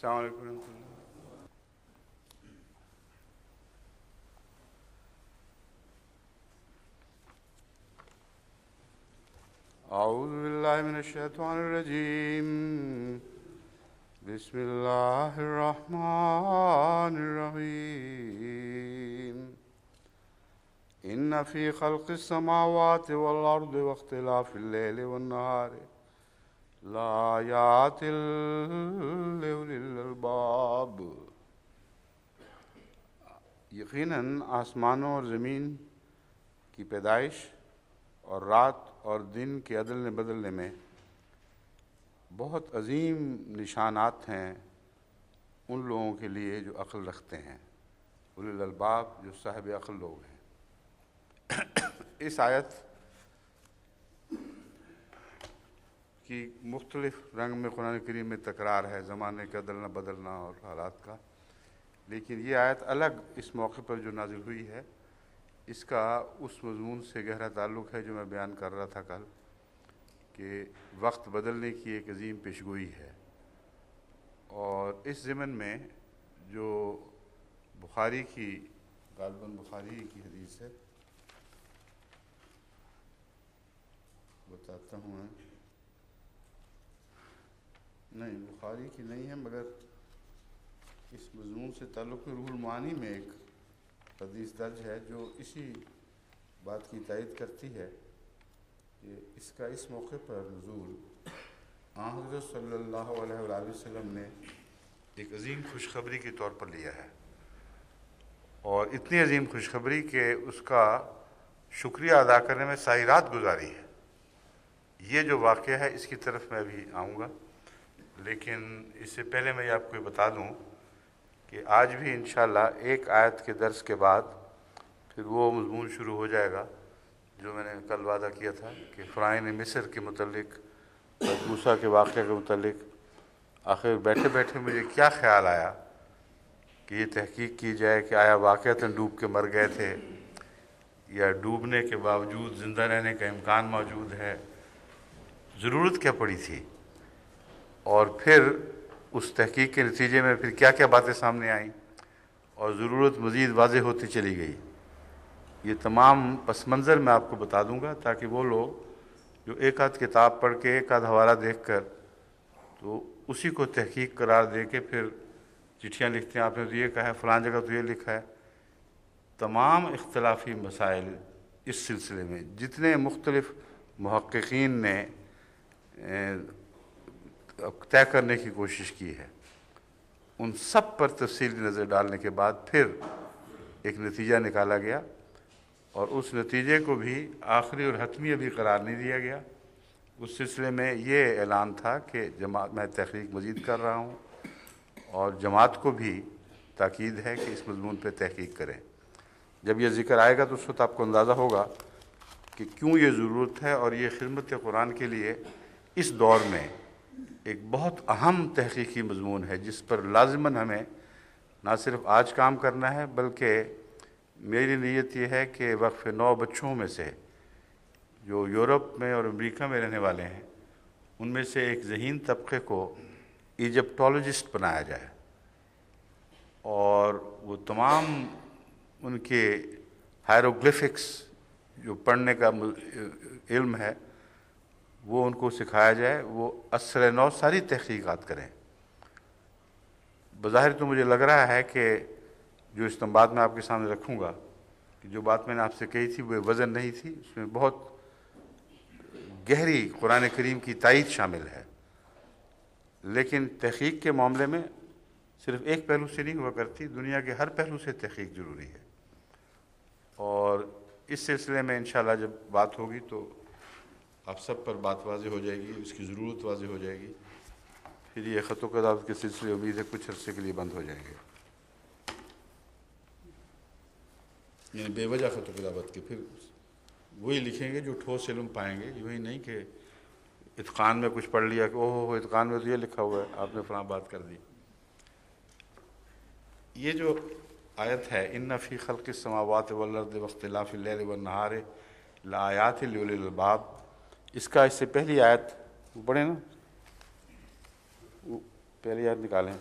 السلام علیکم ورحمۃ اللہ۔ اعوذ باللہ من الشیطان الرجیم، بسم اللہ الرحمن الرحیم۔ ان فی خلق السماوات والارض واختلاف اللیل والنہار لآیات لأولی الالباب۔ یقیناً آسمانوں اور زمین کی پیدائش اور رات اور دن کے عدلنے بدلنے میں بہت عظیم نشانات ہیں ان لوگوں کے لیے جو عقل رکھتے ہیں، اولی الالباب، جو صاحب عقل لوگ ہیں۔ اس آیت کی مختلف رنگ میں قرآن کریم میں تکرار ہے، زمانے کا عدلنا بدلنا اور حالات کا، لیکن یہ آیت الگ اس موقع پر جو نازل ہوئی ہے اس کا اس مضمون سے گہرا تعلق ہے جو میں بیان کر رہا تھا کل، کہ وقت بدلنے کی ایک عظیم پیشگوئی ہے۔ اور اس ضمن میں جو بخاری کی، غالباً بخاری کی حدیث ہے، بتاتا ہوں میں، نہیں بخاری کی نہیں ہے، مگر اس مضمون سے تعلق روح المعانی میں ایک حدیث درج ہے جو اسی بات کی تائید کرتی ہے کہ اس کا اس موقع پر نزول حضرت صلی اللہ علیہ وآلہ وسلم نے ایک عظیم خوشخبری کے طور پر لیا ہے، اور اتنی عظیم خوشخبری کہ اس کا شکریہ ادا کرنے میں ساری رات گزاری ہے۔ یہ جو واقعہ ہے اس کی طرف میں ابھی آؤں گا، لیکن اس سے پہلے میں یہ آپ کو بتا دوں کہ آج بھی انشاءاللہ ایک آیت کے درس کے بعد پھر وہ مضمون شروع ہو جائے گا جو میں نے کل وعدہ کیا تھا کہ فرعون مصر کے متعلق، موسیٰ کے واقعہ کے متعلق۔ آخر بیٹھے بیٹھے مجھے کیا خیال آیا کہ یہ تحقیق کی جائے کہ آیا واقعتاً ڈوب کے مر گئے تھے یا ڈوبنے کے باوجود زندہ رہنے کا امکان موجود ہے، ضرورت کیا پڑی تھی، اور پھر اس تحقیق کے نتیجے میں پھر کیا کیا باتیں سامنے آئیں اور ضرورت مزید واضح ہوتی چلی گئی۔ یہ تمام پس منظر میں آپ کو بتا دوں گا تاکہ وہ لوگ جو ایک آدھ کتاب پڑھ کے ایک آدھ حوالہ دیکھ کر تو اسی کو تحقیق قرار دے کے پھر چٹھیاں لکھتے ہیں، آپ نے تو یہ کہا ہے، فلاں جگہ تو یہ لکھا ہے۔ تمام اختلافی مسائل اس سلسلے میں جتنے مختلف محققین نے طے کرنے کی کوشش کی ہے، ان سب پر تفصیلی نظر ڈالنے کے بعد پھر ایک نتیجہ نکالا گیا، اور اس نتیجے کو بھی آخری اور حتمی ابھی قرار نہیں دیا گیا۔ اس سلسلے میں یہ اعلان تھا کہ جماعت میں تحقیق مزید کر رہا ہوں، اور جماعت کو بھی تاکید ہے کہ اس مضمون پہ تحقیق کریں۔ جب یہ ذکر آئے گا تو اس وقت آپ کو اندازہ ہوگا کہ کیوں یہ ضرورت ہے، اور یہ خدمت قرآن کے لیے اس دور میں ایک بہت اہم تحقیقی مضمون ہے جس پر لازماً ہمیں نہ صرف آج کام کرنا ہے، بلکہ میری نیت یہ ہے کہ وقف 9 بچوں میں سے جو یورپ میں اور امریکہ میں رہنے والے ہیں ان میں سے ایک ذہین طبقے کو ایجپٹولوجسٹ بنایا جائے، اور وہ تمام ان کے ہائیروگلفکس جو پڑھنے کا علم ہے وہ ان کو سکھایا جائے، وہ عصر نو ساری تحقیقات کریں۔ بظاہر تو مجھے لگ رہا ہے کہ جو استنباط میں آپ کے سامنے رکھوں گا کہ جو بات میں نے آپ سے کہی تھی وہ وزن نہیں تھی، اس میں بہت گہری قرآن کریم کی تائید شامل ہے، لیکن تحقیق کے معاملے میں صرف ایک پہلو سے نہیں ہوا کرتی، دنیا کے ہر پہلو سے تحقیق ضروری ہے۔ اور اس سلسلے میں انشاءاللہ جب بات ہوگی تو آپ سب پر بات واضح ہو جائے گی، اس کی ضرورت واضح ہو جائے گی، پھر یہ خط و کتابت کے سلسلے امید ہے کچھ عرصے کے لیے بند ہو جائیں گے، یعنی بے وجہ خط و کتابت کے پھر وہی لکھیں گے جو ٹھوس علم پائیں گے، وہی نہیں کہ اتقان میں کچھ پڑھ لیا کہ اوہ اتقان میں تو یہ لکھا ہوا ہے، آپ نے فلاں بات کر دی۔ یہ جو آیت ہے ان فی خلق السماوات والارض واختلاف اللیل والنہار لآیات لأولی الالباب، اس کا اس سے پہلی آیت وہ پڑھیں نا، وہ پہلی آیت نکالیں،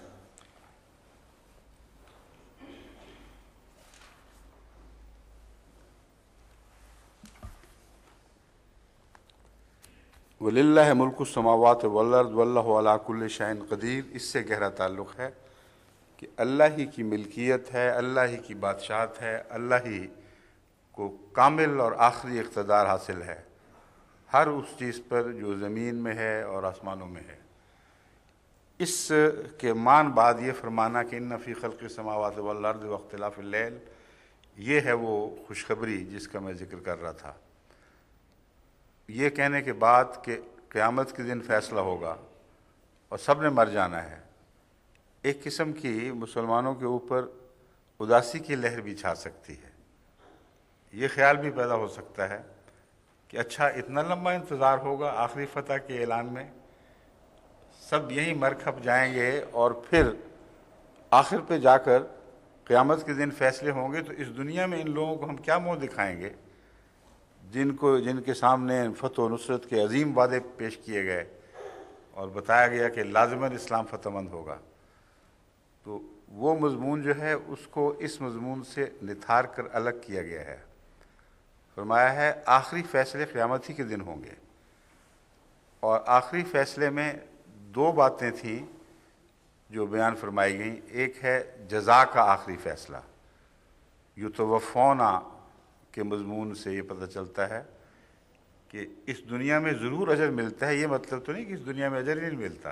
وَلِلَّهِ مُلْكُ السَّمَاوَاتِ وَالْأَرْضِ وَاللَّهُ عَلَىٰ كُلِّ شَيْءٍ قدیر، اس سے گہرا تعلق ہے کہ اللہ ہی کی ملکیت ہے، اللہ ہی کی بادشاہت ہے، اللہ ہی کو کامل اور آخری اقتدار حاصل ہے ہر اس چیز پر جو زمین میں ہے اور آسمانوں میں ہے۔ اس کے مان بعد یہ فرمانا کہ ان فی خلق السماوات والارض واختلاف اللیل، یہ ہے وہ خوشخبری جس کا میں ذکر کر رہا تھا۔ یہ کہنے کے بعد کہ قیامت کے دن فیصلہ ہوگا اور سب نے مر جانا ہے، ایک قسم کی مسلمانوں کے اوپر اداسی کی لہر بھی چھا سکتی ہے۔ یہ خیال بھی پیدا ہو سکتا ہے کہ اچھا اتنا لمبا انتظار ہوگا آخری فتح کے اعلان میں، سب یہیں مر کھپ جائیں گے اور پھر آخر پہ جا کر قیامت کے دن فیصلے ہوں گے، تو اس دنیا میں ان لوگوں کو ہم کیا منہ دکھائیں گے جن کے سامنے فتح و نصرت کے عظیم وعدے پیش کیے گئے اور بتایا گیا کہ لازماً اسلام فتح مند ہوگا۔ تو وہ مضمون جو ہے اس کو اس مضمون سے نتھار کر الگ کیا گیا ہے۔ فرمایا ہے آخری فیصلے قیامت ہی کے دن ہوں گے، اور آخری فیصلے میں دو باتیں تھیں جو بیان فرمائی گئیں۔ ایک ہے جزا کا آخری فیصلہ، یتوفونا کے مضمون سے یہ پتہ چلتا ہے کہ اس دنیا میں ضرور اجر ملتا ہے، یہ مطلب تو نہیں کہ اس دنیا میں اجر ہی نہیں ملتا،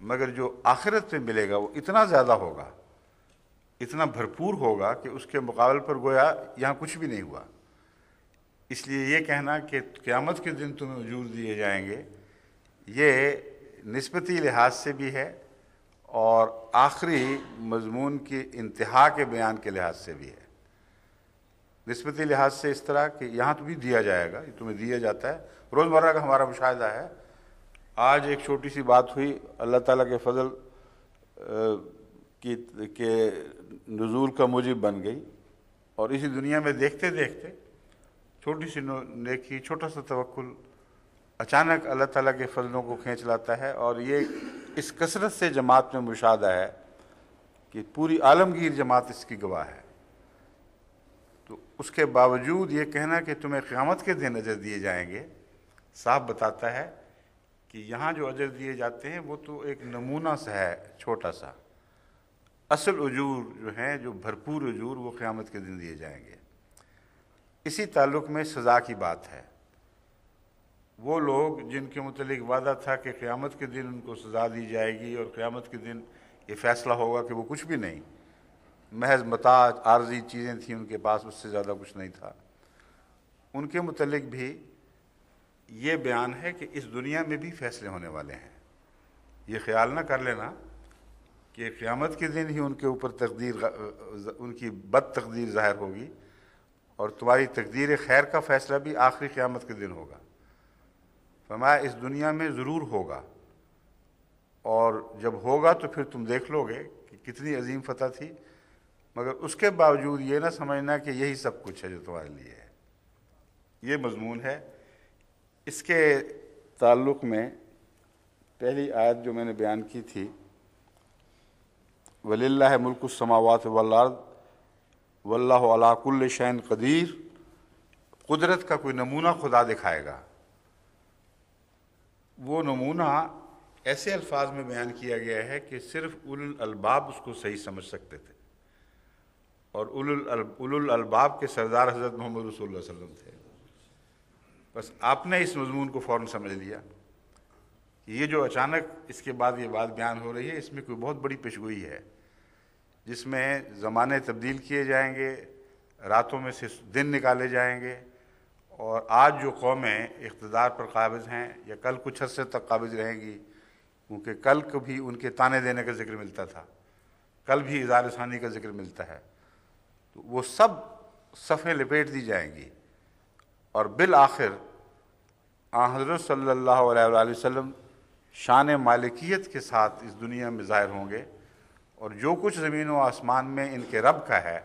مگر جو آخرت میں ملے گا وہ اتنا زیادہ ہوگا، اتنا بھرپور ہوگا کہ اس کے مقابل پر گویا یہاں کچھ بھی نہیں ہوا۔ اس لیے یہ کہنا کہ قیامت کے دن تمہیں اجور دیے جائیں گے، یہ نسبتی لحاظ سے بھی ہے اور آخری مضمون کی انتہا کے بیان کے لحاظ سے بھی ہے۔ نسبتی لحاظ سے اس طرح کہ یہاں تو بھی دیا جائے گا، یہ تمہیں دیا جاتا ہے، روزمرہ کا ہمارا مشاہدہ ہے۔ آج ایک چھوٹی سی بات ہوئی، اللہ تعالیٰ کے فضل کے نزول کا موجب بن گئی، اور اسی دنیا میں دیکھتے دیکھتے چھوٹی سی نیکی، چھوٹا سا توکل اچانک اللہ تعالیٰ کے فضلوں کو کھینچ لاتا ہے، اور یہ اس کثرت سے جماعت میں مشاہدہ ہے کہ پوری عالمگیر جماعت اس کی گواہ ہے۔ تو اس کے باوجود یہ کہنا کہ تمہیں قیامت کے دن اجر دیے جائیں گے صاف بتاتا ہے کہ یہاں جو اجر دیے جاتے ہیں وہ تو ایک نمونہ سا ہے، چھوٹا سا۔ اصل اجور جو ہیں، جو بھرپور اجور، وہ قیامت کے دن دیے جائیں گے۔ اسی تعلق میں سزا کی بات ہے۔ وہ لوگ جن کے متعلق وعدہ تھا کہ قیامت کے دن ان کو سزا دی جائے گی اور قیامت کے دن یہ فیصلہ ہوگا کہ وہ کچھ بھی نہیں، محض متاع عارضی چیزیں تھیں ان کے پاس، اس سے زیادہ کچھ نہیں تھا، ان کے متعلق بھی یہ بیان ہے کہ اس دنیا میں بھی فیصلے ہونے والے ہیں۔ یہ خیال نہ کر لینا کہ قیامت کے دن ہی ان کے اوپر ان کی بد تقدیر ظاہر ہوگی، اور تمہاری تقدیر خیر کا فیصلہ بھی آخری قیامت کے دن ہوگا۔ فرمایا اس دنیا میں ضرور ہوگا، اور جب ہوگا تو پھر تم دیکھ لو گے کہ کتنی عظیم فتح تھی، مگر اس کے باوجود یہ نہ سمجھنا کہ یہی سب کچھ ہے جو تمہارے لیے ہے۔ یہ مضمون ہے۔ اس کے تعلق میں پہلی آیت جو میں نے بیان کی تھی، وَلِلَّهِ مُلْكُ السَّمَاوَاتِ وَالْأَرْضِ وَاللَّهُ عَلَىٰ كُلِّ شَيْءٍ قدیر، قدرت کا کوئی نمونہ خدا دکھائے گا۔ وہ نمونہ ایسے الفاظ میں بیان کیا گیا ہے کہ صرف اولو الالباب اس کو صحیح سمجھ سکتے تھے، اور اولو الالباب کے سردار حضرت محمد رسول اللہ صلی اللہ علیہ وسلم تھے۔ بس آپ نے اس مضمون کو فوراً سمجھ لیا کہ یہ جو اچانک اس کے بعد یہ بات بیان ہو رہی ہے، اس میں کوئی بہت بڑی پیشگوئی ہے، جس میں زمانے تبدیل کیے جائیں گے، راتوں میں سے دن نکالے جائیں گے، اور آج جو قومیں اقتدار پر قابض ہیں یا کل کچھ عرصے تک قابض رہیں گی، کیونکہ کل کو بھی ان کے طعنے دینے کا ذکر ملتا تھا، کل بھی اظہار ثانی کا ذکر ملتا ہے، تو وہ سب صفیں لپیٹ دی جائیں گی، اور بالآخر حضرت صلی اللہ علیہ وآلہ وسلم شان مالکیت کے ساتھ اس دنیا میں ظاہر ہوں گے، اور جو کچھ زمین و آسمان میں ان کے رب کا ہے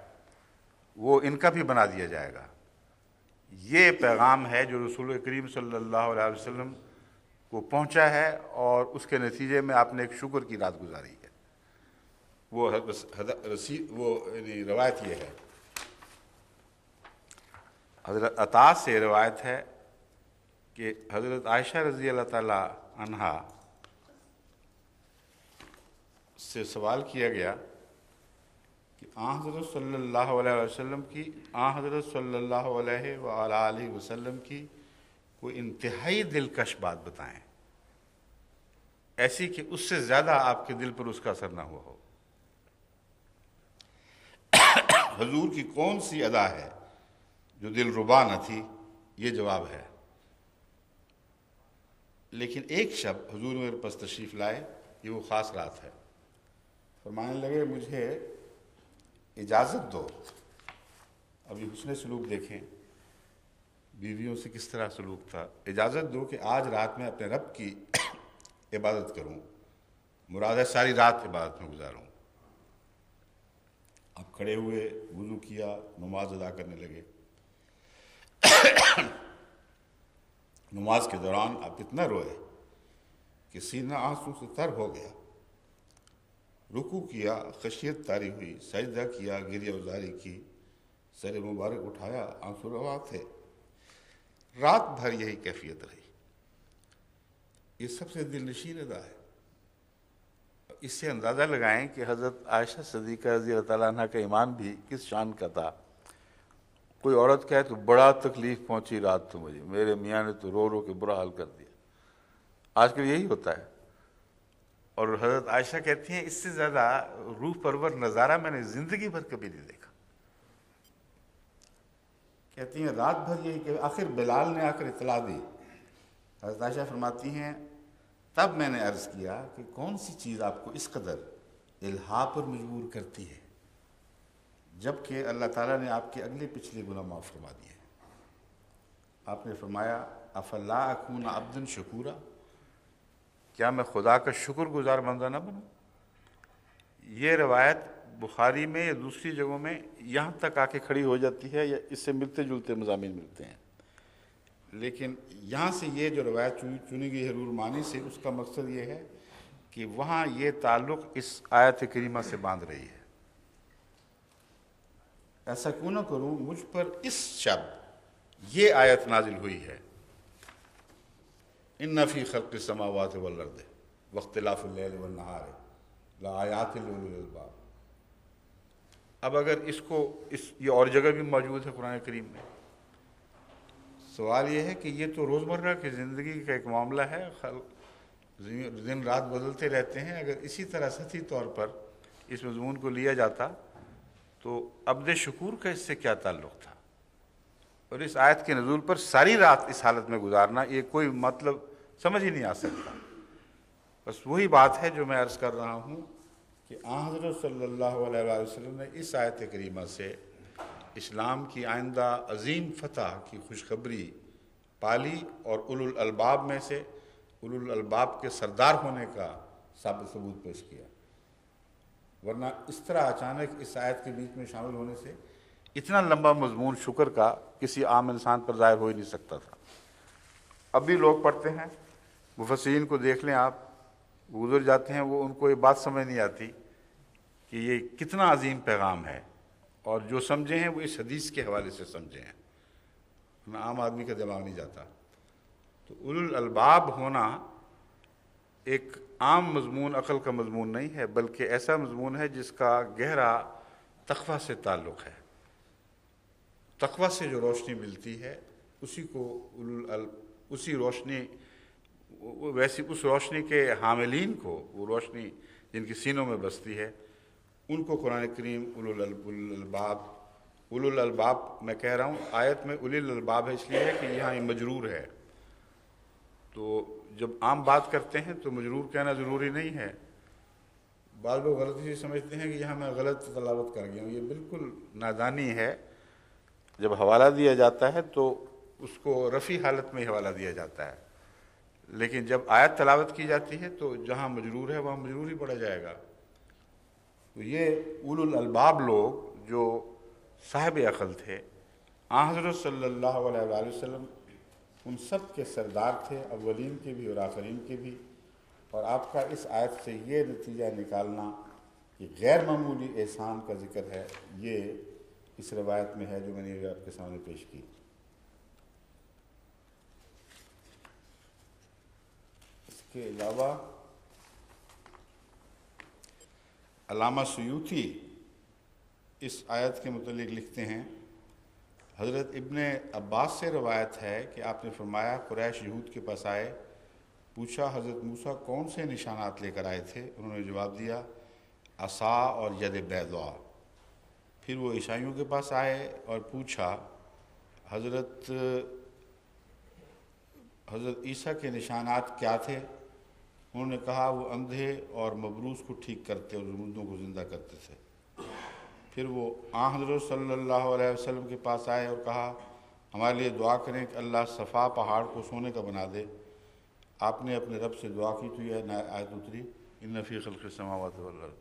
وہ ان کا بھی بنا دیا جائے گا۔ یہ پیغام ہے جو رسول کریم صلی اللہ علیہ وسلم کو پہنچا ہے، اور اس کے نتیجے میں آپ نے ایک شکر کی رات گزاری ہے۔ وہ روایت یہ ہے، حضرت عطا سے روایت ہے کہ حضرت عائشہ رضی اللہ تعالی عنہا سے سوال کیا گیا کہ حضرت صلی اللہ علیہ وسلم کی حضرت صلی اللہ علیہ وآلہ وسلم کی کوئی انتہائی دلکش بات بتائیں، ایسی کہ اس سے زیادہ آپ کے دل پر اس کا اثر نہ ہوا ہو۔ حضور کی کون سی ادا ہے جو دل ربا نہ تھی؟ یہ جواب ہے۔ لیکن ایک شب حضور میرے پاس تشریف لائے، یہ وہ خاص رات ہے، فرمانے لگے مجھے اجازت دو۔ اب یہ حسن سلوک دیکھیں، بیویوں سے کس طرح سلوک تھا۔ اجازت دو کہ آج رات میں اپنے رب کی عبادت کروں، مراد ہے ساری رات عبادت میں گزاروں۔ اب کھڑے ہوئے، وضو کیا، نماز ادا کرنے لگے۔ نماز کے دوران آپ اتنا روئے کہ سینہ آنسو سے تر ہو گیا۔ رکوع کیا، خشیت طاری ہوئی، سجدہ کیا، گریہ وزاری کی، سر مبارک اٹھایا، آنسو روا تھے۔ رات بھر یہی کیفیت رہی۔ یہ سب سے دل نشین ادا ہے۔ اس سے اندازہ لگائیں کہ حضرت عائشہ صدیقہ رضی اللہ تعالیٰ عنہ کا ایمان بھی کس شان کا تھا۔ کوئی عورت کہے تو بڑا تکلیف پہنچی رات تو مجھے، میرے میاں نے تو رو رو کے برا حال کر دیا۔ آج کل یہی ہوتا ہے۔ اور حضرت عائشہ کہتی ہیں اس سے زیادہ روح پرور نظارہ میں نے زندگی بھر کبھی نہیں دیکھا۔ کہتی ہیں رات بھر یہی کہ آخر بلال نے آ کر اطلاع دی۔ حضرت عائشہ فرماتی ہیں تب میں نے عرض کیا کہ کون سی چیز آپ کو اس قدر الہا پر مجبور کرتی ہے، جبکہ اللہ تعالیٰ نے آپ کے اگلے پچھلے گناہ معاف فرما دیے۔ آپ نے فرمایا افلا اکون عبدا شکورا، کیا میں خدا کا شکر گزار بندہ نہ بنوں؟ یہ روایت بخاری میں یا دوسری جگہوں میں یہاں تک آ کے کھڑی ہو جاتی ہے یا اس سے ملتے جلتے مضامین ملتے ہیں، لیکن یہاں سے یہ جو روایت چنی گئی ہے رول مانی سے، اس کا مقصد یہ ہے کہ وہاں یہ تعلق اس آیت کریمہ سے باندھ رہی ہے۔ ایسا کیوں نہ کروں، مجھ پر اس شب یہ آیت نازل ہوئی ہے، ان فی خلق السماوات والارض واختلاف اللیل والنہار لآیات لأولی الالباب۔ اب اگر اس کو یہ اور جگہ بھی موجود ہے قرآن کریم میں، سوال یہ ہے کہ یہ تو روزمرہ کی زندگی کا ایک معاملہ ہے، دن رات بدلتے رہتے ہیں۔ اگر اسی طرح سطحی طور پر اس مضمون کو لیا جاتا تو عبد شکور کا اس سے کیا تعلق تھا؟ اور اس آیت کے نزول پر ساری رات اس حالت میں گزارنا، یہ کوئی مطلب سمجھ ہی نہیں آ سکتا۔ بس وہی بات ہے جو میں عرض کر رہا ہوں کہ حضرت صلی اللہ علیہ وآلہ وسلم نے اس آیت کریمہ سے اسلام کی آئندہ عظیم فتح کی خوشخبری پالی اور اولو الالباب میں سے اولو الالباب کے سردار ہونے کا ثبوت پیش کیا۔ ورنہ اس طرح اچانک اس آیت کے بیچ میں شامل ہونے سے اتنا لمبا مضمون شکر کا کسی عام انسان پر ظاہر ہو ہی نہیں سکتا تھا۔ اب بھی لوگ پڑھتے ہیں، مفسرین کو دیکھ لیں آپ، گزر جاتے ہیں، وہ ان کو یہ بات سمجھ نہیں آتی کہ یہ کتنا عظیم پیغام ہے، اور جو سمجھے ہیں وہ اس حدیث کے حوالے سے سمجھے ہیں، عام آدمی کا دماغ نہیں جاتا۔ تو اولو الالباب ہونا ایک عام مضمون، عقل کا مضمون نہیں ہے، بلکہ ایسا مضمون ہے جس کا گہرا تقویٰ سے تعلق ہے۔ تقویٰ سے جو روشنی ملتی ہے اسی کو اسی روشنی، ویسی اس روشنی کے حاملین کو، وہ روشنی جن کی سینوں میں بستی ہے، ان کو قرآن کریم اولو الالباب میں کہہ رہا ہوں، آیت میں اولی الالباب ہے اس لیے ہے کہ یہاں یہ مجرور ہے، تو جب عام بات کرتے ہیں تو مجرور کہنا ضروری نہیں ہے۔ بعض لوگ غلطی سے سمجھتے ہیں کہ یہاں میں غلط تلاوت کر گیا ہوں، یہ بالکل نادانی ہے۔ جب حوالہ دیا جاتا ہے تو اس کو رفع حالت میں حوالہ دیا جاتا ہے، لیکن جب آیت تلاوت کی جاتی ہے تو جہاں مجرور ہے وہاں مجرور ہی پڑا جائے گا۔ تو یہ اولو الالباب لوگ جو صاحب عقل تھے، حضرت صلی اللہ علیہ وآلہ وسلم ان سب کے سردار تھے، اولین کے بھی اور آخرین کے بھی۔ اور آپ کا اس آیت سے یہ نتیجہ نکالنا کہ غیر معمولی احسان کا ذکر ہے، یہ اس روایت میں ہے جو میں نے آپ کے سامنے پیش کی۔ کے علاوہ علامہ سیوطی اس آیت کے متعلق لکھتے ہیں، حضرت ابن عباس سے روایت ہے کہ آپ نے فرمایا قریش یہود کے پاس آئے، پوچھا حضرت موسیٰ کون سے نشانات لے کر آئے تھے؟ انہوں نے جواب دیا عصا اور ید بیضاء۔ پھر وہ عیسائیوں کے پاس آئے اور پوچھا حضرت عیسیٰ کے نشانات کیا تھے؟ انہوں نے کہا وہ اندھے اور مبروس کو ٹھیک کرتے اور مردوں کو زندہ کرتے تھے۔ پھر وہ حضرت صلی اللہ علیہ وسلم کے پاس آئے اور کہا ہمارے لیے دعا کریں کہ اللہ صفا پہاڑ کو سونے کا بنا دے۔ آپ نے اپنے رب سے دعا کی تو یہ آیت اتری ان فی خلق السماوات والارض۔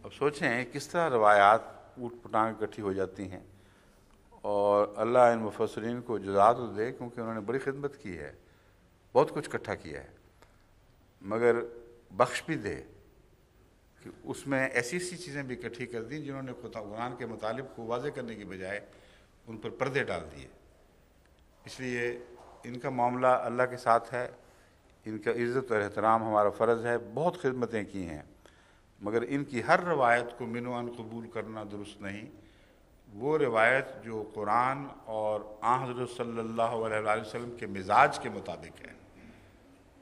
اب سوچیں کس طرح روایات اوٹ پٹانگ اکٹھی ہو جاتی ہیں، اور اللہ ان مفسرین کو جزات دے کیونکہ انہوں نے بڑی خدمت کی ہے، بہت کچھ اکٹھا کیا ہے، مگر بخش بھی دے کہ اس میں ایسی چیزیں بھی اکٹھی کر دیں جنہوں نے قرآن کے مطالب کو واضح کرنے کی بجائے ان پر پردے ڈال دیے۔ اس لیے ان کا معاملہ اللہ کے ساتھ ہے، ان کا عزت اور احترام ہمارا فرض ہے، بہت خدمتیں کی ہیں، مگر ان کی ہر روایت کو من و عن قبول کرنا درست نہیں۔ وہ روایت جو قرآن اور حضرت صلی اللہ علیہ وآلہ وسلم کے مزاج کے مطابق ہے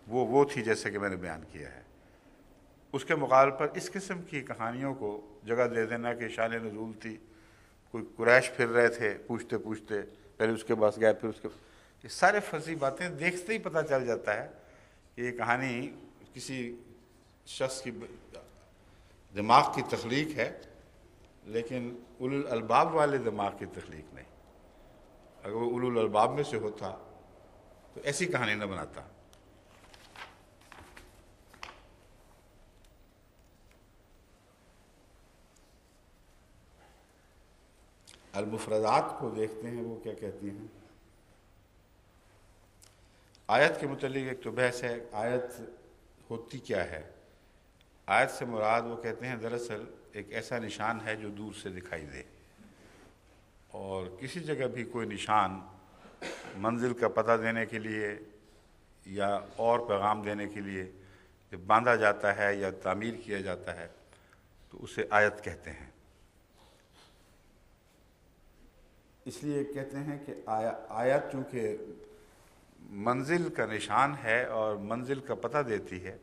وہ تھی جیسے کہ میں نے بیان کیا ہے۔ اس کے مقابل پر اس قسم کی کہانیوں کو جگہ دے دینا کہ شان نزول تھی، کوئی قریش پھر رہے تھے پوچھتے پوچھتے، پہلے اس کے پاس گئے پھر اس کے، یہ سارے فرضی باتیں دیکھتے ہی پتہ چل جاتا ہے کہ یہ کہانی کسی شخص کی دماغ کی تخلیق ہے، لیکن اولو الالباب والے دماغ کی تخلیق نہیں۔ اگر وہ اولو الالباب میں سے ہوتا تو ایسی کہانی نہ بناتا۔ المفردات کو دیکھتے ہیں وہ کیا کہتی ہیں۔ آیت کے متعلق ایک تو بحث ہے، آیت ہوتی کیا ہے؟ آیت سے مراد وہ کہتے ہیں دراصل ایک ایسا نشان ہے جو دور سے دکھائی دے، اور کسی جگہ بھی کوئی نشان منزل کا پتہ دینے کے لیے یا اور پیغام دینے کے لیے جب باندھا جاتا ہے یا تعمیر کیا جاتا ہے تو اسے آیت کہتے ہیں۔ اس لیے کہتے ہیں کہ آیت چونکہ منزل کا نشان ہے اور منزل کا پتہ دیتی ہے،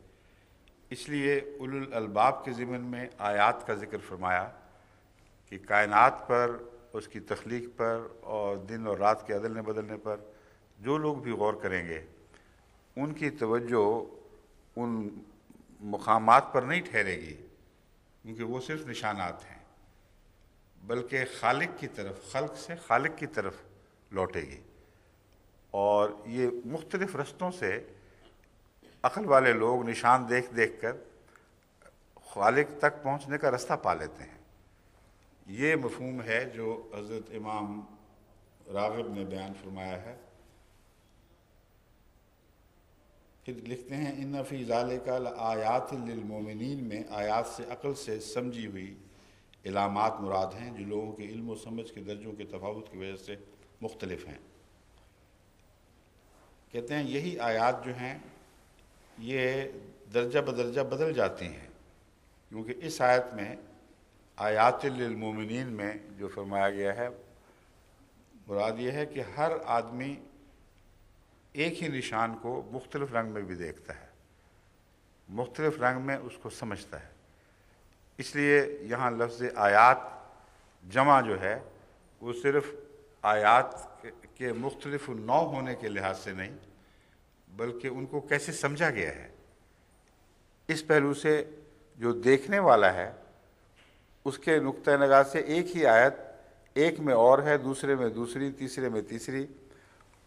اس لیے اولو الالباب کے ضمن میں آیات کا ذکر فرمایا کہ کائنات پر، اس کی تخلیق پر اور دن اور رات کے عدلنے بدلنے پر جو لوگ بھی غور کریں گے ان کی توجہ ان مقامات پر نہیں ٹھہرے گی کیونکہ وہ صرف نشانات ہیں، بلکہ خالق کی طرف، خلق سے خالق کی طرف لوٹے گی، اور یہ مختلف رستوں سے عقل والے لوگ نشان دیکھ دیکھ کر خالق تک پہنچنے کا رستہ پا لیتے ہیں۔ یہ مفہوم ہے جو حضرت امام راغب نے بیان فرمایا ہے۔ پھر لکھتے ہیں ان فی ذالک لآیات للمؤمنین میں آیات سے عقل سے سمجھی ہوئی علامات مراد ہیں جو لوگوں کے علم و سمجھ کے درجوں کے تفاوت کی وجہ سے مختلف ہیں۔ کہتے ہیں یہی آیات جو ہیں یہ درجہ بدرجہ بدل جاتی ہیں، کیونکہ اس آیت میں آیات للمؤمنین میں جو فرمایا گیا ہے مراد یہ ہے کہ ہر آدمی ایک ہی نشان کو مختلف رنگ میں بھی دیکھتا ہے، مختلف رنگ میں اس کو سمجھتا ہے۔ اس لیے یہاں لفظ آیات جمع جو ہے وہ صرف آیات کے مختلف نوع ہونے کے لحاظ سے نہیں بلکہ ان کو کیسے سمجھا گیا ہے، اس پہلو سے جو دیکھنے والا ہے اس کے نقطہ نگاہ سے ایک ہی آیت ایک میں اور ہے، دوسرے میں دوسری، تیسرے میں تیسری،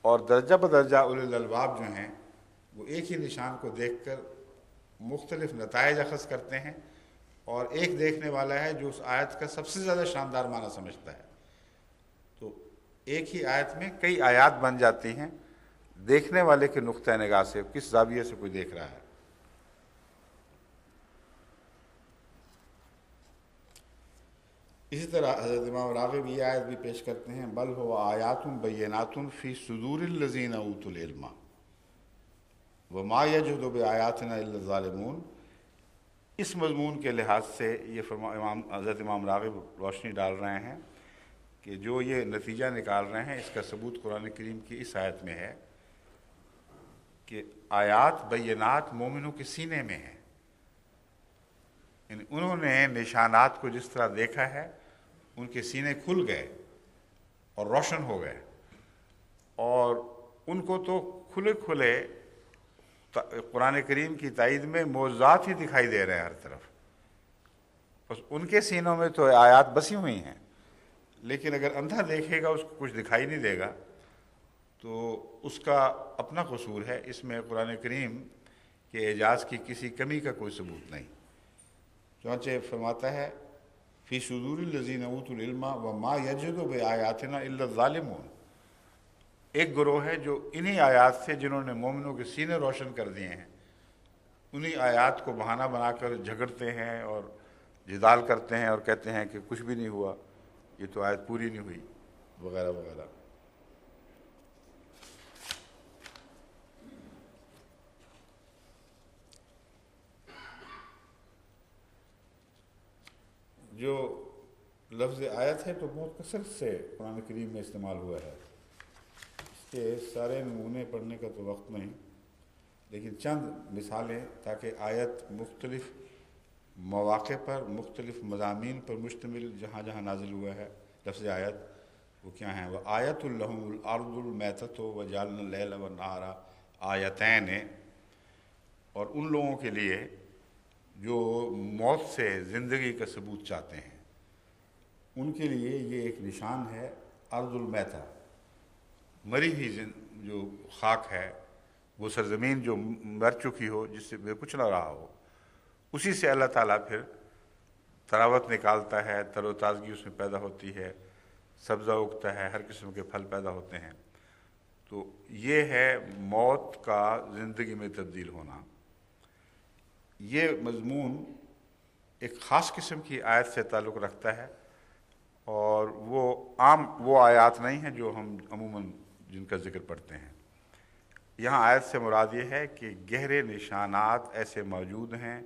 اور درجہ بدرجہ اولو الالباب جو ہیں وہ ایک ہی نشان کو دیکھ کر مختلف نتائج اخذ کرتے ہیں، اور ایک دیکھنے والا ہے جو اس آیت کا سب سے زیادہ شاندار معنی سمجھتا ہے۔ تو ایک ہی آیت میں کئی آیات بن جاتی ہیں دیکھنے والے کے نقطہ نگاہ سے، کس زاویے سے کوئی دیکھ رہا ہے۔ اسی طرح حضرت امام راغب یہ آیت بھی پیش کرتے ہیں بل هو آیات بینات فی صدور الذین اوتوا العلم، وما یجحد بآیاتنا الا الظالمون، اس مضمون کے لحاظ سے یہ حضرت امام راغب روشنی ڈال رہے ہیں کہ جو یہ نتیجہ نکال رہے ہیں اس کا ثبوت قرآن کریم کی اس آیت میں ہے کہ آیات بینات مومنوں کے سینے میں ہیں، یعنی انہوں نے نشانات کو جس طرح دیکھا ہے ان کے سینے کھل گئے اور روشن ہو گئے، اور ان کو تو کھلے کھلے قرآن کریم کی تائید میں معجزات ہی دکھائی دے رہے ہیں ہر طرف، بس ان کے سینوں میں تو آیات بسی ہوئی ہیں، لیکن اگر اندھا دیکھے گا اس کو کچھ دکھائی نہیں دے گا، تو اس کا اپنا قصور ہے، اس میں قرآن کریم کے اعجاز کی کسی کمی کا کوئی ثبوت نہیں۔ چنانچہ فرماتا ہے فی صدور الذین اوتوا العلم وما یجحد بآیاتنا الا الظالمون، ایک گروہ ہے جو انہی آیات سے جنہوں نے مومنوں کے سینے روشن کر دیے ہیں، انہی آیات کو بہانہ بنا کر جھگڑتے ہیں اور جدال کرتے ہیں اور کہتے ہیں کہ کچھ بھی نہیں ہوا، یہ تو آیت پوری نہیں ہوئی، وغیرہ وغیرہ۔ جو لفظ آیت ہے تو بہت کثرت سے قرآن کریم میں استعمال ہوا ہے، اس کے سارے نمونے پڑھنے کا تو وقت نہیں، لیکن چند مثالیں تاکہ آیت مختلف مواقع پر مختلف مضامین پر مشتمل جہاں جہاں نازل ہوا ہے لفظ آیت وہ کیا ہیں۔ وآیۃ لہم الارض المیتۃ وجعلنا اللیل والنہار آیتین، اور ان لوگوں کے لیے جو موت سے زندگی کا ثبوت چاہتے ہیں ان کے لیے یہ ایک نشان ہے، ارض المیتہ، مری ہوئی جو خاک ہے، وہ سرزمین جو مر چکی ہو، جس سے کچھ نہ رہا ہو، اسی سے اللہ تعالیٰ پھر تراوت نکالتا ہے، تر و تازگی اس میں پیدا ہوتی ہے، سبزہ اگتا ہے، ہر قسم کے پھل پیدا ہوتے ہیں۔ تو یہ ہے موت کا زندگی میں تبدیل ہونا۔ یہ مضمون ایک خاص قسم کی آیت سے تعلق رکھتا ہے، اور وہ آیات نہیں ہیں جو ہم عموماً جن کا ذکر پڑھتے ہیں۔ یہاں آیت سے مراد یہ ہے کہ گہرے نشانات ایسے موجود ہیں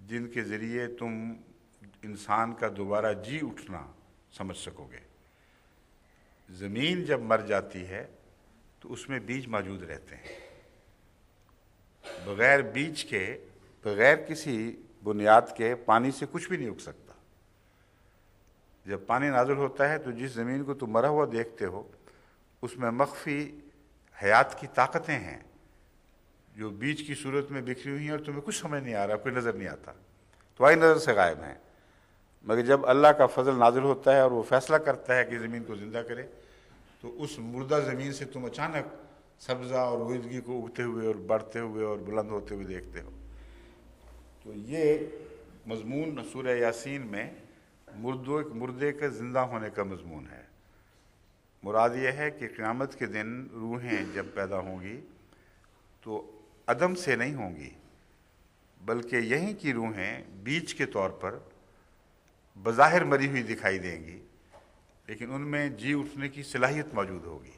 جن کے ذریعے تم انسان کا دوبارہ جی اٹھنا سمجھ سکو گے۔ زمین جب مر جاتی ہے تو اس میں بیج موجود رہتے ہیں، بغیر بیج کے، بغیر کسی بنیاد کے پانی سے کچھ بھی نہیں اگ سکتا۔ جب پانی نازل ہوتا ہے تو جس زمین کو تم مرا ہوا دیکھتے ہو اس میں مخفی حیات کی طاقتیں ہیں جو بیج کی صورت میں بکھری ہوئی ہیں، اور تمہیں کچھ سمجھ نہیں آ رہا، کوئی نظر نہیں آتا، تمہاری نظر سے غائب ہیں۔ مگر جب اللہ کا فضل نازل ہوتا ہے اور وہ فیصلہ کرتا ہے کہ زمین کو زندہ کرے، تو اس مردہ زمین سے تم اچانک سبزہ اور روئیدگی کو اگتے ہوئے اور بڑھتے ہوئے اور بلند ہوتے ہوئے دیکھتے ہو۔ تو یہ مضمون سورہ یاسین میں مردے کے زندہ ہونے کا مضمون ہے۔ مراد یہ ہے کہ قیامت کے دن روحیں جب پیدا ہوں گی تو عدم سے نہیں ہوں گی، بلکہ یہیں کی روحیں بیج کے طور پر بظاہر مری ہوئی دکھائی دیں گی، لیکن ان میں جی اٹھنے کی صلاحیت موجود ہوگی۔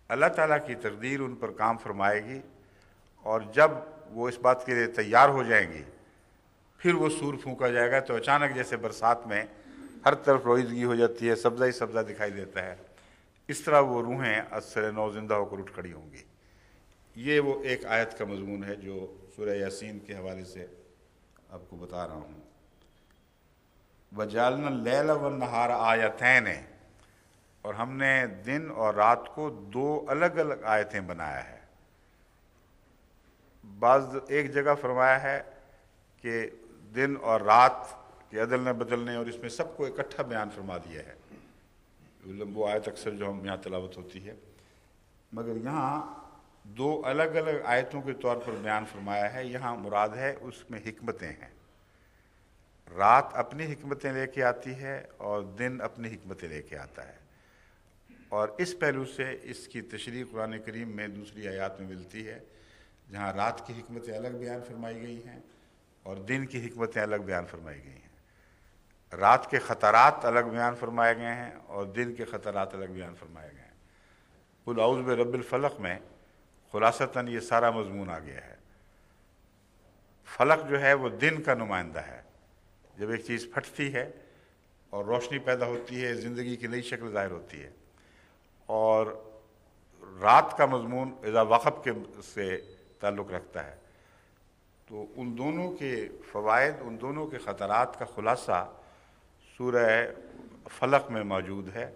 اللہ تعالیٰ کی تقدیر ان پر کام فرمائے گی، اور جب وہ اس بات کے لیے تیار ہو جائیں گی پھر وہ سور پھونکا جائے گا، تو اچانک جیسے برسات میں ہر طرف روئیدگی ہو جاتی ہے، سبزہ ہی سبزہ دکھائی دیتا ہے، اس طرح وہ روحیں اثر نو زندہ ہو کر اٹھ کھڑی ہوں گی۔ یہ وہ ایک آیت کا مضمون ہے جو سورہ یاسین کے حوالے سے آپ کو بتا رہا ہوں۔ وَجَعَلْنَا اللَّيْلَ وَالنَّهَارَ آیَتَینِ، اور ہم نے دن اور رات کو دو الگ الگ آیتیں بنایا ہے۔ بعض ایک جگہ فرمایا ہے کہ دن اور رات کے عدل بدلنے، اور اس میں سب کو اکٹھا بیان فرما دیا ہے۔ وہ آیت اکثر جو ہم یہاں تلاوت ہوتی ہے، مگر یہاں دو الگ الگ آیتوں کے طور پر بیان فرمایا ہے۔ یہاں مراد ہے اس میں حکمتیں ہیں، رات اپنی حکمتیں لے کے آتی ہے اور دن اپنی حکمتیں لے کے آتا ہے، اور اس پہلو سے اس کی تشریح قرآن کریم میں دوسری آیات میں ملتی ہے جہاں رات کی حکمتیں الگ بیان فرمائی گئی ہیں اور دن کی حکمتیں الگ بیان فرمائی گئی ہیں۔ رات کے خطرات الگ بیان فرمائے گئے ہیں اور دن کے خطرات الگ بیان فرمائے گئے ہیں۔ قل اعوذ برب الفلق میں خلاصتاً یہ سارا مضمون آ گیا ہے۔ فلق جو ہے وہ دن کا نمائندہ ہے۔ جب ایک چیز پھٹتی ہے اور روشنی پیدا ہوتی ہے، زندگی کی نئی شکل ظاہر ہوتی ہے، اور رات کا مضمون اذا وقب کے سے تعلق رکھتا ہے، تو ان دونوں کے فوائد، ان دونوں کے خطرات کا خلاصہ سورہ فلق میں موجود ہے،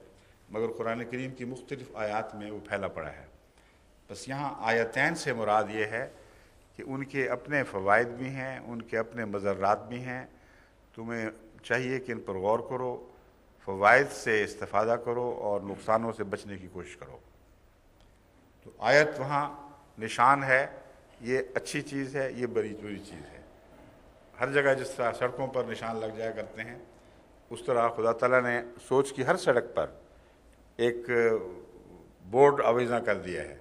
مگر قرآن کریم کی مختلف آیات میں وہ پھیلا پڑا ہے۔ بس یہاں آیتین سے مراد یہ ہے کہ ان کے اپنے فوائد بھی ہیں، ان کے اپنے مضرات بھی ہیں۔ تمہیں چاہیے کہ ان پر غور کرو، فوائد سے استفادہ کرو اور نقصانوں سے بچنے کی کوشش کرو۔ تو آیت وہاں نشان ہے، یہ اچھی چیز ہے، یہ بری چیز ہے۔ ہر جگہ جس طرح سڑکوں پر نشان لگ جایا کرتے ہیں، اس طرح خدا تعالیٰ نے سوچ کی ہر سڑک پر ایک بورڈ آویزاں کر دیا ہے۔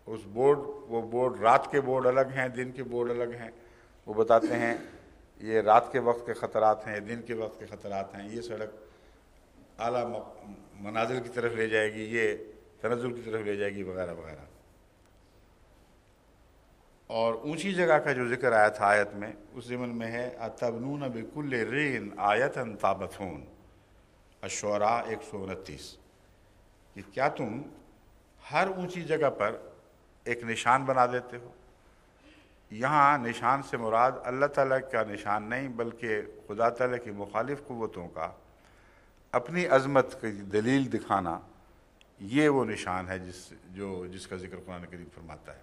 وہ بورڈ رات کے بورڈ الگ ہیں، دن کے بورڈ الگ ہیں۔ وہ بتاتے ہیں یہ رات کے وقت کے خطرات ہیں، دن کے وقت کے خطرات ہیں، یہ سڑک اعلیٰ منازل کی طرف لے جائے گی، یہ تنزل کی طرف لے جائے گی، وغیرہ وغیرہ۔ اور اونچی جگہ کا جو ذکر آیا تھا آیت میں، اس ضمن میں ہے اتبنون بکل رین آیتن تابتھون، الشعراء 129، کہ کیا تم ہر اونچی جگہ پر ایک نشان بنا دیتے ہو؟ یہاں نشان سے مراد اللہ تعالیٰ کا نشان نہیں، بلکہ خدا تعالیٰ کی مخالف قوتوں کا اپنی عظمت کی دلیل دکھانا، یہ وہ نشان ہے جس کا ذکر قرآن کریم فرماتا ہے۔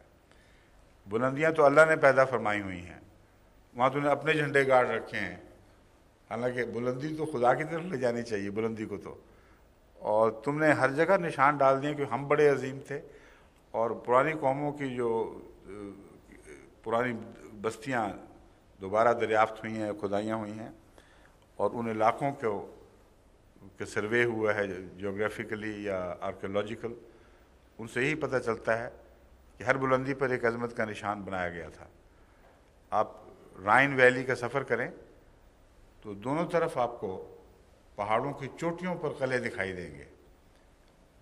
بلندیاں تو اللہ نے پیدا فرمائی ہوئی ہیں، وہاں تو نے اپنے جھنڈے گاڑ رکھے ہیں، حالانکہ بلندی تو خدا کی طرف لے جانی چاہیے بلندی کو تو، اور تم نے ہر جگہ نشان ڈال دیے کہ ہم بڑے عظیم تھے۔ اور پرانی قوموں کی جو پرانی بستیاں دوبارہ دریافت ہوئی ہیں، کھدائیاں ہوئی ہیں، اور ان علاقوں کے سروے ہوا ہے جیوگرافیکلی یا آرکیولوجیکل، ان سے یہی پتہ چلتا ہے کہ ہر بلندی پر ایک عظمت کا نشان بنایا گیا تھا۔ آپ رائن ویلی کا سفر کریں تو دونوں طرف آپ کو پہاڑوں کی چوٹیوں پر قلعے دکھائی دیں گے،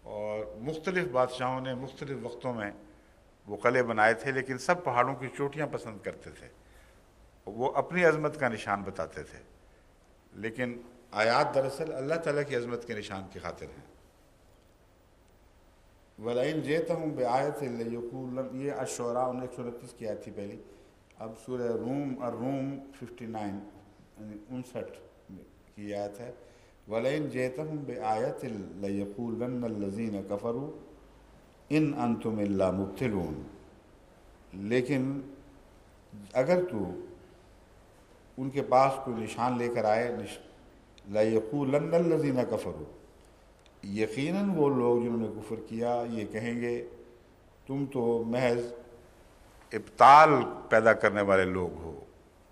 اور مختلف بادشاہوں نے مختلف وقتوں میں وہ قلعے بنائے تھے، لیکن سب پہاڑوں کی چوٹیاں پسند کرتے تھے، وہ اپنی عظمت کا نشان بتاتے تھے، لیکن آیات دراصل اللہ تعالیٰ کی عظمت کے نشان کی خاطر ہیں۔ وَلَئِنْ جِئْتَهُمْ بِآیَةٍ لَيَقُولُنَّ، یہ الشعراء 129 کی آیت تھی پہلی۔ اب سورہ الروم 59 59 کی آیت ہے، وَلَئِنْ جِئْتَهُمْ بِآیَةٍ لَيَقُولَنَّ الَّذِينَ كَفَرُوا إِنْ أَنْتُمْ إِلَّا مُبْطِلُونَ، لیکن اگر تو ان کے پاس کوئی نشان لے کر آئے، لَيَقُولَنَّ الَّذِينَ كَفَرُوا، یقیناً وہ لوگ جنہوں نے کفر کیا یہ کہیں گے تم تو محض ابطال پیدا کرنے والے لوگ ہو،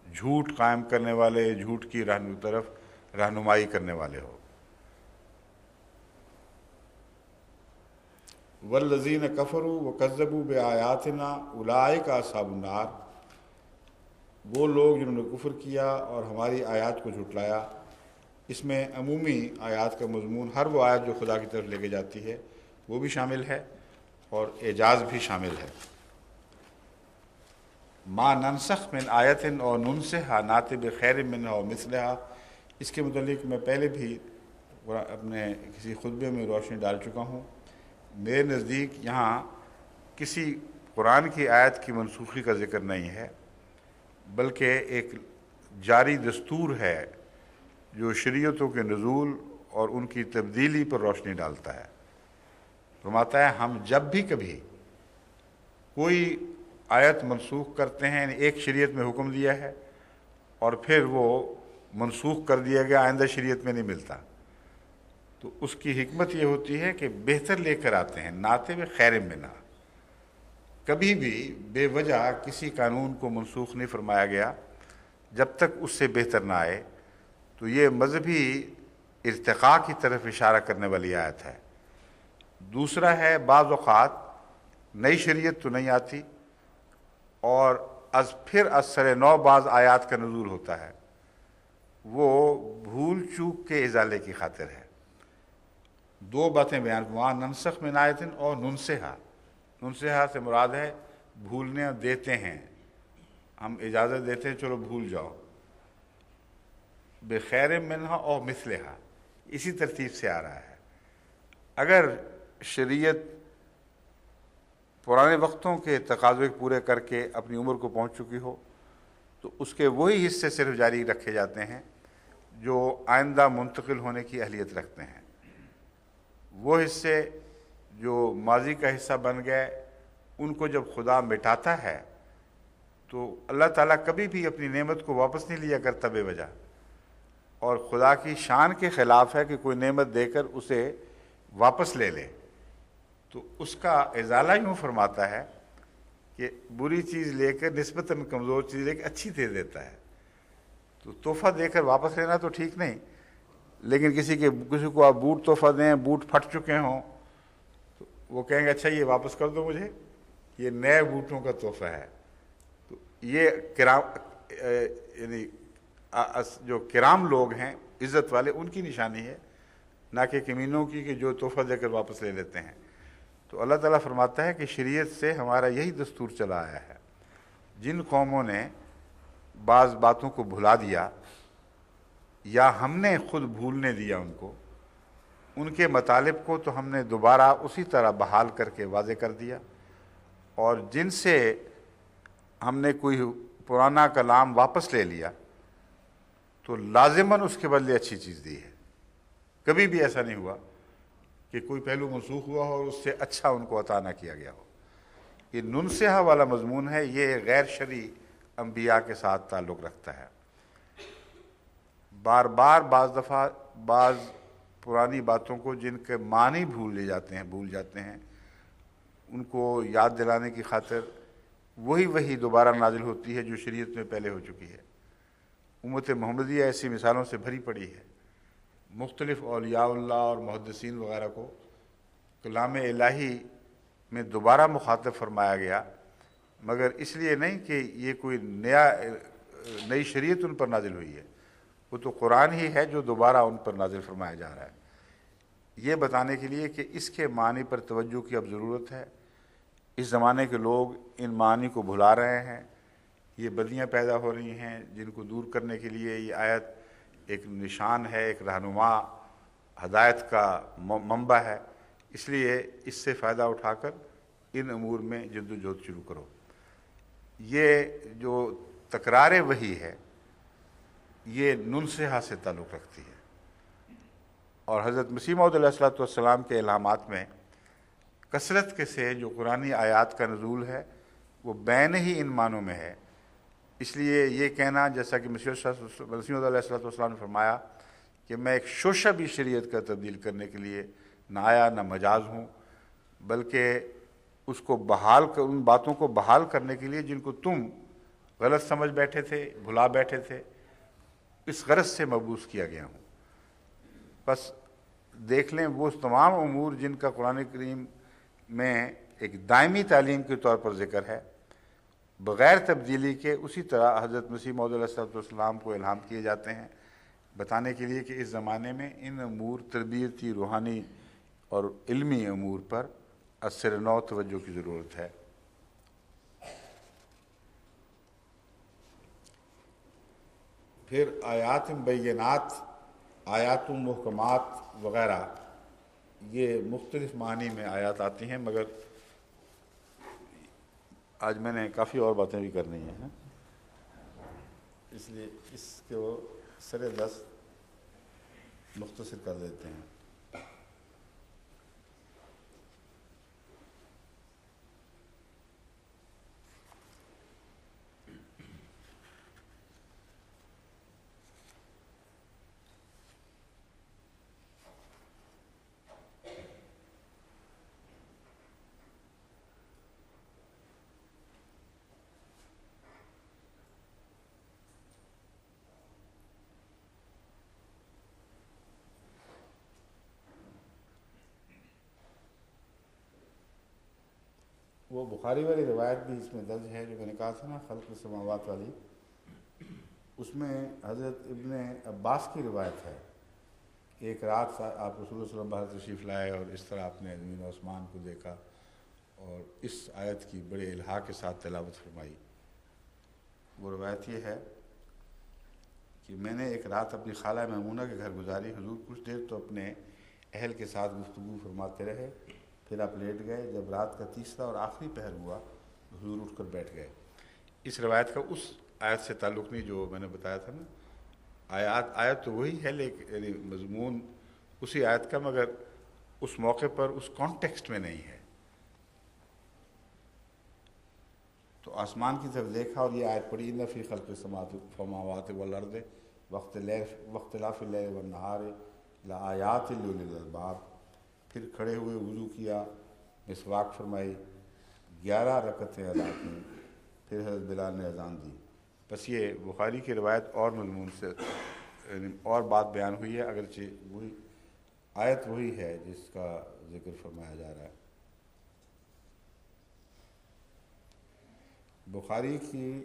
جھوٹ قائم کرنے والے، جھوٹ کی طرف رہنمائی کرنے والے ہو۔ وَالَّذِينَ كَفَرُوا وَكَذَّبُوا بِآيَاتِنَا أُولَئِكَ أَصْحَابُ النَّارِ، وہ لوگ جنہوں نے کفر کیا اور ہماری آیات کو جھٹلایا۔ اس میں عمومی آیات کا مضمون ہر وہ آیت جو خدا کی طرف لے کے جاتی ہے وہ بھی شامل ہے، اور اعجاز بھی شامل ہے۔ ما ننسخ من آیت او ننسها ناتی بخیر منها او مثلها، اس کے متعلق میں پہلے بھی اپنے کسی خطبے میں روشنی ڈال چکا ہوں۔ میرے نزدیک یہاں کسی قرآن کی آیت کی منسوخی کا ذکر نہیں ہے، بلکہ ایک جاری دستور ہے جو شریعتوں کے نزول اور ان کی تبدیلی پر روشنی ڈالتا ہے۔ فرماتا ہے ہم جب بھی کبھی کوئی آیت منسوخ کرتے ہیں، یعنی ایک شریعت میں حکم دیا ہے اور پھر وہ منسوخ کر دیا گیا، آئندہ شریعت میں نہیں ملتا، تو اس کی حکمت یہ ہوتی ہے کہ بہتر لے کر آتے ہیں، ناتے میں خیر منہا۔ کبھی بھی بے وجہ کسی قانون کو منسوخ نہیں فرمایا گیا جب تک اس سے بہتر نہ آئے، تو یہ مذہبی ارتقاء کی طرف اشارہ کرنے والی آیت ہے۔ دوسرا ہے بعض اوقات نئی شریعت تو نہیں آتی، اور پھر از سر نو بعض آیات کا نزول ہوتا ہے، وہ بھول چوک کے ازالے کی خاطر ہے۔ دو باتیں بیان، وہاں ننسخ من آیت اور ننسہا، ننسہا سے مراد ہے بھولنے دیتے ہیں، ہم اجازت دیتے ہیں چلو بھول جاؤ، بخیر منہا اور مثلہا، اسی ترتیب سے آ رہا ہے۔ اگر شریعت پرانے وقتوں کے تقاضے پورے کر کے اپنی عمر کو پہنچ چکی ہو تو اس کے وہی حصے صرف جاری رکھے جاتے ہیں جو آئندہ منتقل ہونے کی اہلیت رکھتے ہیں۔ وہ حصے جو ماضی کا حصہ بن گئے ان کو جب خدا مٹاتا ہے تو اللہ تعالیٰ کبھی بھی اپنی نعمت کو واپس نہیں لیا کرتا بے وجہ، اور خدا کی شان کے خلاف ہے کہ کوئی نعمت دے کر اسے واپس لے لے، تو اس کا ازالہ یوں فرماتا ہے کہ بری چیز لے کر نسبتاً کمزور چیز لے کے اچھی دے دیتا ہے۔ تو تحفہ دے کر واپس لینا تو ٹھیک نہیں، لیکن کسی کو آپ بوٹ تحفہ دیں، بوٹ پھٹ چکے ہوں تو وہ کہیں گے اچھا یہ واپس کر دو مجھے، یہ نئے بوٹوں کا تحفہ ہے۔ تو یہ یعنی جو کرام لوگ ہیں عزت والے ان کی نشانی ہے، نہ کہ کمینوں کی کہ جو تحفہ دے کر واپس لے لیتے ہیں۔ تو اللہ تعالیٰ فرماتا ہے کہ شریعت سے ہمارا یہی دستور چلا آیا ہے۔ جن قوموں نے بعض باتوں کو بھلا دیا یا ہم نے خود بھولنے دیا ان کو، ان کے مطالب کو تو ہم نے دوبارہ اسی طرح بحال کر کے واضح کر دیا، اور جن سے ہم نے کوئی پرانا کلام واپس لے لیا تو لازماً اس کے بدلے اچھی چیز دی ہے۔ کبھی بھی ایسا نہیں ہوا کہ کوئی پہلو منسوخ ہوا ہو اور اس سے اچھا ان کو عطا نہ کیا گیا ہو۔ یہ ننسہا والا مضمون ہے، یہ غیر شرعی انبیاء کے ساتھ تعلق رکھتا ہے۔ بار بار بعض دفعہ بعض پرانی باتوں کو جن کے معنی بھول جاتے ہیں ان کو یاد دلانے کی خاطر وہی دوبارہ نازل ہوتی ہے جو شریعت میں پہلے ہو چکی ہے۔ امت محمدیہ ایسی مثالوں سے بھری پڑی ہے۔ مختلف اولیاء اللہ اور محدثین وغیرہ کو کلام الہی میں دوبارہ مخاطب فرمایا گیا، مگر اس لیے نہیں کہ یہ کوئی نئی شریعت ان پر نازل ہوئی ہے، وہ تو قرآن ہی ہے جو دوبارہ ان پر نازل فرمایا جا رہا ہے، یہ بتانے کے لیے کہ اس کے معنی پر توجہ کی اب ضرورت ہے۔ اس زمانے کے لوگ ان معنی کو بھلا رہے ہیں، یہ بدیاں پیدا ہو رہی ہیں جن کو دور کرنے کے لیے یہ آیت ایک نشان ہے، ایک رہنما ہدایت کا منبع ہے، اس لیے اس سے فائدہ اٹھا کر ان امور میں جد و جہد شروع کرو۔ یہ جو تکرار وحی ہے یہ ننسہا سے تعلق رکھتی ہے، اور حضرت مسیح موعود علیہ السلام کے الہامات میں کثرت کے سے جو قرآنی آیات کا نزول ہے وہ بین ہی ان معنوں میں ہے۔ اس لیے یہ کہنا جیسا کہ مسیح موعود علیہ السلام نے فرمایا کہ میں ایک شوشہ بھی شریعت کا تبدیل کرنے کے لیے نہ آیا نہ مجاز ہوں، بلکہ اس کو ان باتوں کو بحال کرنے کے لیے جن کو تم غلط سمجھ بیٹھے تھے، بھلا بیٹھے تھے، اس غرض سے مبعوث کیا گیا ہوں۔ بس دیکھ لیں وہ تمام امور جن کا قرآن کریم میں ایک دائمی تعلیم کے طور پر ذکر ہے، بغیر تبدیلی کے اسی طرح حضرت مسیح موعود علیہ السلام کو الہام کیے جاتے ہیں، بتانے کے لیے کہ اس زمانے میں ان امور تربیتی، روحانی اور علمی امور پر اثر نو توجہ کی ضرورت ہے۔ پھر آیات بینات، آیات محکمات وغیرہ، یہ مختلف معنی میں آیات آتی ہیں، مگر آج میں نے کافی اور باتیں بھی کرنی ہیں، اس لیے اس کو سر دست مختصر کر دیتے ہیں۔ وہ بخاری والی روایت بھی اس میں درج ہے جو میں نے کہا تھا نا، خلق السماوات والی، اس میں حضرت ابن عباس کی روایت ہے کہ ایک رات آپ رسول اللہ صلی اللہ علیہ وسلم باہر تشریف لائے اور اس طرح آپ نے زمین و آسمان کو دیکھا اور اس آیت کی بڑے الہا کے ساتھ تلاوت فرمائی۔ وہ روایت یہ ہے کہ میں نے ایک رات اپنی خالہ میمونہ کے گھر گزاری۔ حضور کچھ دیر تو اپنے اہل کے ساتھ گفتگو فرماتے رہے، پھر آپ لیٹ گئے۔ جب رات کا تیسرا اور آخری پہر ہوا تو حضور اٹھ کر بیٹھ گئے۔ اس روایت کا اس آیت سے تعلق نہیں جو میں نے بتایا تھا نا، آیت تو وہی ہے لیکن یعنی مضمون اسی آیت کا، مگر اس موقع پر اس کانٹیکسٹ میں نہیں ہے۔ تو آسمان کی طرف دیکھا اور یہ آیت پڑھی، ان فی خلق السماوات والارض واختلاف اللیل والنہار لآیات لأولی الالباب۔ پھر کھڑے ہوئے وضو کیا، مسواک فرمائی، 11 رکعتیں ادا کیں، پھر حضرت بلال نے اذان دی۔ بس یہ بخاری کی روایت اور مضمون سے یعنی اور بات بیان ہوئی ہے، اگرچہ وہی آیت وہی ہے جس کا ذکر فرمایا جا رہا ہے۔ بخاری کی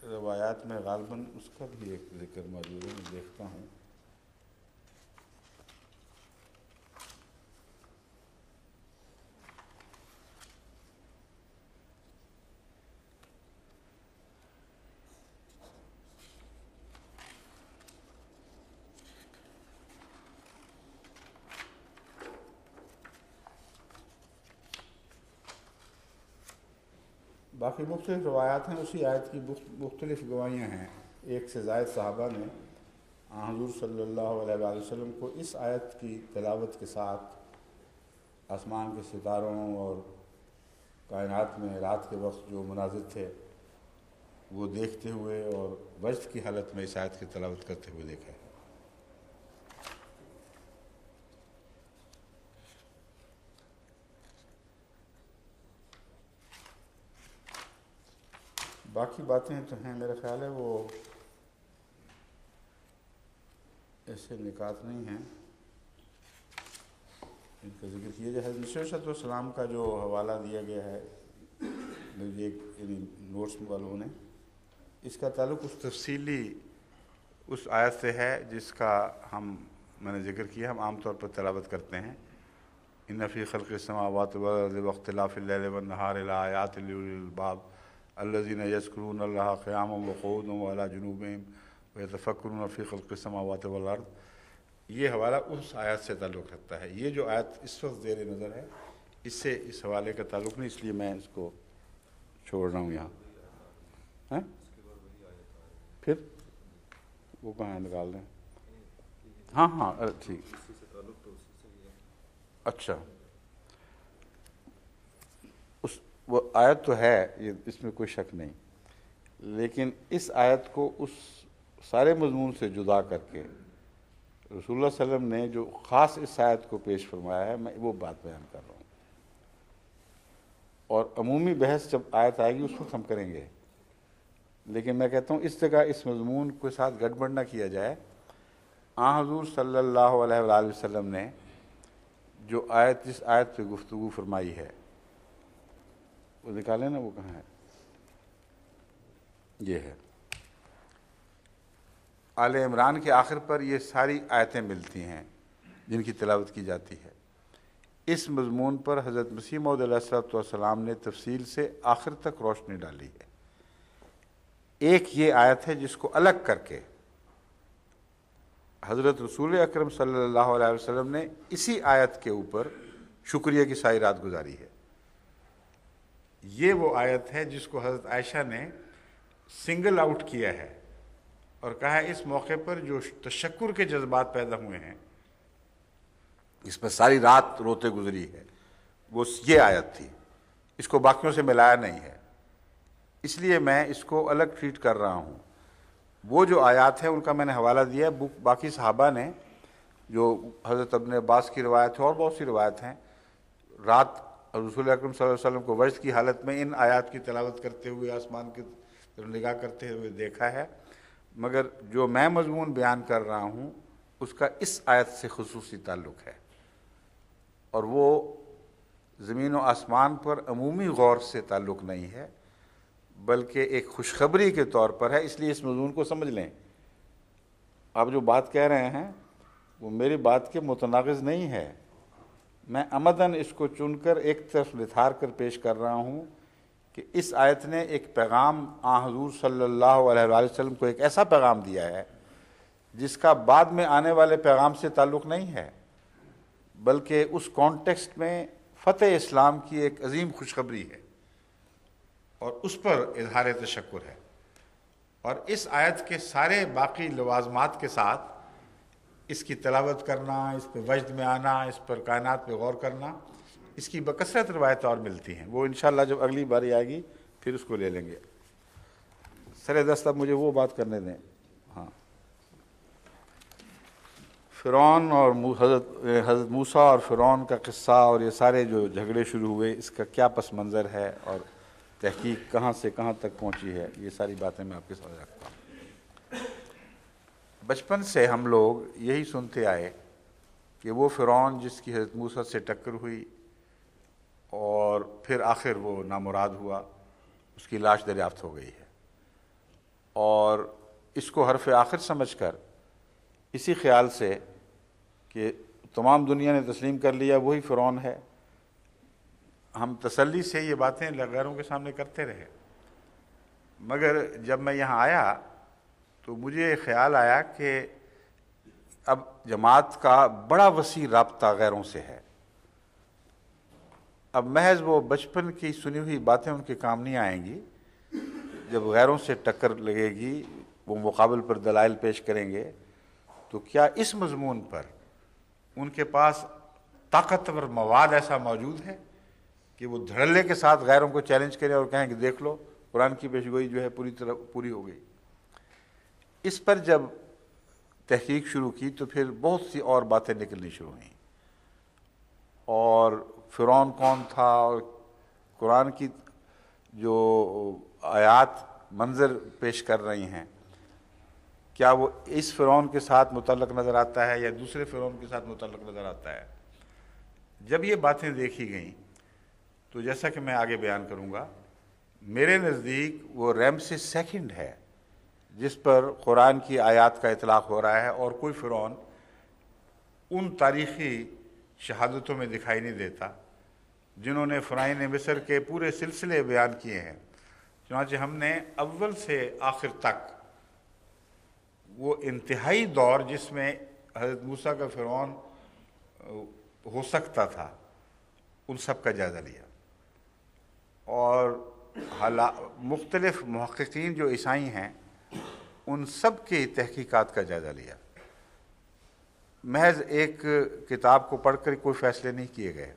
روایات میں غالباً اس کا بھی ایک ذکر موجود ہے، میں دیکھتا ہوں۔ باقی مختلف روایات ہیں، اسی آیت کی مختلف گواہیاں ہیں۔ ایک سے زائد صحابہ نے حضور صلی اللہ علیہ وآلہ وسلم کو اس آیت کی تلاوت کے ساتھ آسمان کے ستاروں اور کائنات میں رات کے وقت جو مناظر تھے وہ دیکھتے ہوئے اور وجد کی حالت میں اس آیت کی تلاوت کرتے ہوئے دیکھا ہے۔ باقی باتیں تو ہیں، میرا خیال ہے وہ ایسے نکات نہیں ہیں ان کا ذکر کیا جائے۔ حضرت مسیح علیہ السلام کا جو حوالہ دیا گیا ہے مجھے یعنی نوٹس والوں نے، اس کا تعلق اس تفصیلی اس آیت سے ہے جس کا میں نے ذکر کیا، ہم عام طور پر تلاوت کرتے ہیں، ان فی خلق السماوات والارض واختلاف اللیل والنہار لآیات لأولی الالباب الذین یذکرون اللہ قیاما وقعودا وعلی جنوبہم ویتفکرون فی خلق السماوات والارض۔ یہ حوالہ اس آیت سے تعلق رکھتا ہے۔ یہ جو آیت اس وقت زیر نظر ہے اس سے اس حوالے کا تعلق نہیں، اس لیے میں اس کو چھوڑ رہا ہوں یہاں۔ پھر وہ کہاں نکال دیں؟ ہاں ٹھیک، اچھا وہ آیت تو ہے، یہ اس میں کوئی شک نہیں، لیکن اس آیت کو اس سارے مضمون سے جدا کر کے رسول اللہ صلی اللہ علیہ وسلم نے جو خاص اس آیت کو پیش فرمایا ہے، میں وہ بات بیان کر رہا ہوں، اور عمومی بحث جب آیت آئے گی اس وقت ہم کریں گے، لیکن میں کہتا ہوں اس جگہ اس مضمون کے ساتھ گڑبڑ نہ کیا جائے۔ حضور صلی اللہ علیہ وآلہ وسلم نے جو جس آیت پہ گفتگو فرمائی ہے وہ نکالیں نا، وہ کہاں ہے؟ یہ ہے آل عمران کے آخر پر یہ ساری آیتیں ملتی ہیں جن کی تلاوت کی جاتی ہے۔ اس مضمون پر حضرت مسیح موعود علیہ السلام نے تفصیل سے آخر تک روشنی ڈالی ہے۔ ایک یہ آیت ہے جس کو الگ کر کے حضرت رسول اکرم صلی اللہ علیہ وسلم نے اسی آیت کے اوپر شکریہ کی ساری رات گزاری ہے۔ یہ وہ آیت ہے جس کو حضرت عائشہ نے سنگل آؤٹ کیا ہے اور کہا ہے اس موقع پر جو تشکر کے جذبات پیدا ہوئے ہیں، اس پر ساری رات روتے گزری ہے، وہ یہ آیت تھی، اس کو باقیوں سے ملایا نہیں ہے، اس لیے میں اس کو الگ ٹریٹ کر رہا ہوں۔ وہ جو آیات ہیں ان کا میں نے حوالہ دیا ہے، باقی صحابہ نے جو حضرت ابن عباس کی روایت ہے اور بہت سی روایت ہیں، رات رسول اکرم صلی اللہ علیہ وسلم کو وجد کی حالت میں ان آیات کی تلاوت کرتے ہوئے آسمان کی طرف نگاہ کرتے ہوئے دیکھا ہے، مگر جو میں مضمون بیان کر رہا ہوں اس کا اس آیت سے خصوصی تعلق ہے، اور وہ زمین و آسمان پر عمومی غور سے تعلق نہیں ہے بلکہ ایک خوشخبری کے طور پر ہے، اس لیے اس مضمون کو سمجھ لیں۔ آپ جو بات کہہ رہے ہیں وہ میری بات کے متناقض نہیں ہے، میں عمدن اس کو چن کر ایک طرف نتھار کر پیش کر رہا ہوں کہ اس آیت نے ایک پیغام حضور صلی اللہ علیہ وآلہ وسلم کو ایک ایسا پیغام دیا ہے جس کا بعد میں آنے والے پیغام سے تعلق نہیں ہے، بلکہ اس کانٹیکسٹ میں فتح اسلام کی ایک عظیم خوشخبری ہے اور اس پر اظہار تشکر ہے۔ اور اس آیت کے سارے باقی لوازمات کے ساتھ اس کی تلاوت کرنا، اس پہ وجد میں آنا، اس پر کائنات پہ غور کرنا، اس کی بکثرت روایت اور ملتی ہیں۔ وہ انشاءاللہ جب اگلی باری آئے گی پھر اس کو لے لیں گے۔ سر دست اب مجھے وہ بات کرنے دیں۔ ہاں، فرعون اور حضرت موسیٰ اور فرعون کا قصہ اور یہ سارے جو جھگڑے شروع ہوئے، اس کا کیا پس منظر ہے اور تحقیق کہاں سے کہاں تک پہنچی ہے، یہ ساری باتیں میں آپ کے ساتھ رکھتا ہوں۔ بچپن سے ہم لوگ یہی سنتے آئے کہ وہ فرعون جس کی حضرت موسیٰ سے ٹکر ہوئی اور پھر آخر وہ نامراد ہوا، اس کی لاش دریافت ہو گئی ہے، اور اس کو حرف آخر سمجھ کر اسی خیال سے کہ تمام دنیا نے تسلیم کر لیا وہی فرعون ہے، ہم تسلی سے یہ باتیں غیروں کے سامنے کرتے رہے۔ مگر جب میں یہاں آیا تو مجھے خیال آیا کہ اب جماعت کا بڑا وسیع رابطہ غیروں سے ہے۔ اب محض وہ بچپن کی سنی ہوئی باتیں ان کے کام نہیں آئیں گی، جب غیروں سے ٹکر لگے گی، وہ مقابل پر دلائل پیش کریں گے، تو کیا اس مضمون پر ان کے پاس طاقتور مواد ایسا موجود ہے کہ وہ دھڑلے کے ساتھ غیروں کو چیلنج کریں اور کہیں کہ دیکھ لو قرآن کی پیشگوئی جو ہے پوری طرح پوری ہو گئی۔ اس پر جب تحقیق شروع کی تو پھر بہت سی اور باتیں نکلنی شروع ہوئیں، اور فرعون کون تھا، اور قرآن کی جو آیات منظر پیش کر رہی ہیں کیا وہ اس فرعون کے ساتھ متعلق نظر آتا ہے یا دوسرے فرعون کے ساتھ متعلق نظر آتا ہے۔ جب یہ باتیں دیکھی گئیں تو جیسا کہ میں آگے بیان کروں گا، میرے نزدیک وہ رمسیس سیکنڈ ہے جس پر قرآن کی آیات کا اطلاق ہو رہا ہے، اور کوئی فرعون ان تاریخی شہادتوں میں دکھائی نہیں دیتا جنہوں نے فرعون مصر کے پورے سلسلے بیان کیے ہیں۔ چنانچہ ہم نے اول سے آخر تک وہ انتہائی دور جس میں حضرت موسیٰ کا فرعون ہو سکتا تھا ان سب کا جائزہ لیا، اور مختلف محققین جو عیسائی ہیں ان سب کی تحقیقات کا جائزہ لیا۔ محض ایک کتاب کو پڑھ کر کوئی فیصلے نہیں کیے گئے،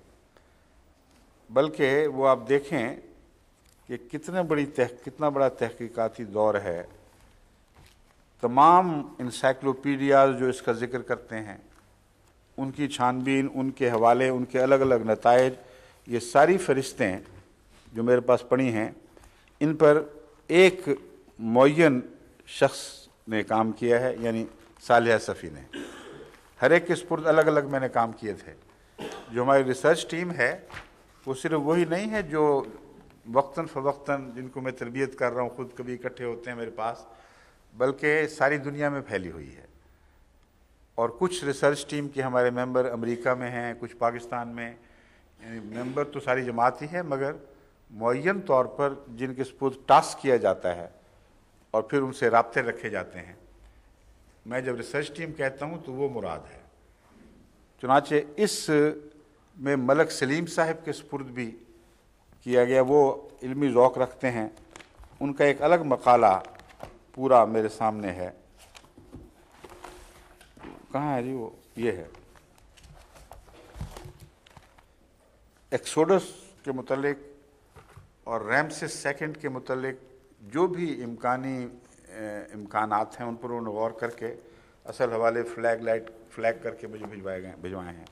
بلکہ وہ آپ دیکھیں کہ کتنا بڑا تحقیقاتی دور ہے۔ تمام انسائکلوپیڈیاز جو اس کا ذکر کرتے ہیں، ان کی چھان بین، ان کے حوالے، ان کے الگ الگ نتائج، یہ ساری فہرستیں جو میرے پاس پڑھی ہیں، ان پر ایک معین شخص نے کام کیا ہے، یعنی صالح صفی نے۔ ہر ایک کے سپرد الگ الگ میں نے کام کیے تھے۔ جو ہماری ریسرچ ٹیم ہے وہ صرف وہی نہیں ہے جو وقتاً فوقتاً جن کو میں تربیت کر رہا ہوں، خود کبھی اکٹھے ہوتے ہیں میرے پاس، بلکہ ساری دنیا میں پھیلی ہوئی ہے۔ اور کچھ ریسرچ ٹیم کے ہمارے ممبر امریکہ میں ہیں، کچھ پاکستان میں، یعنی ممبر تو ساری جماعت ہی ہے، مگر معین طور پر جن کے سپرد ٹاسک کیا جاتا ہے اور پھر ان سے رابطے رکھے جاتے ہیں۔ میں جب ریسرچ ٹیم کہتا ہوں تو وہ مراد ہے۔ چنانچہ اس میں ملک سلیم صاحب کے سپرد بھی کیا گیا، وہ علمی ذوق رکھتے ہیں، ان کا ایک الگ مقالہ پورا میرے سامنے ہے۔ کہاں ہے جی وہ؟ یہ ہے، ایکسوڈس کے متعلق اور رمسیس سیکنڈ کے متعلق جو بھی امکانات ہیں ان پر انہوں نے غور کر کے اصل حوالے فلیگ کر کے مجھے بھجوائے ہیں۔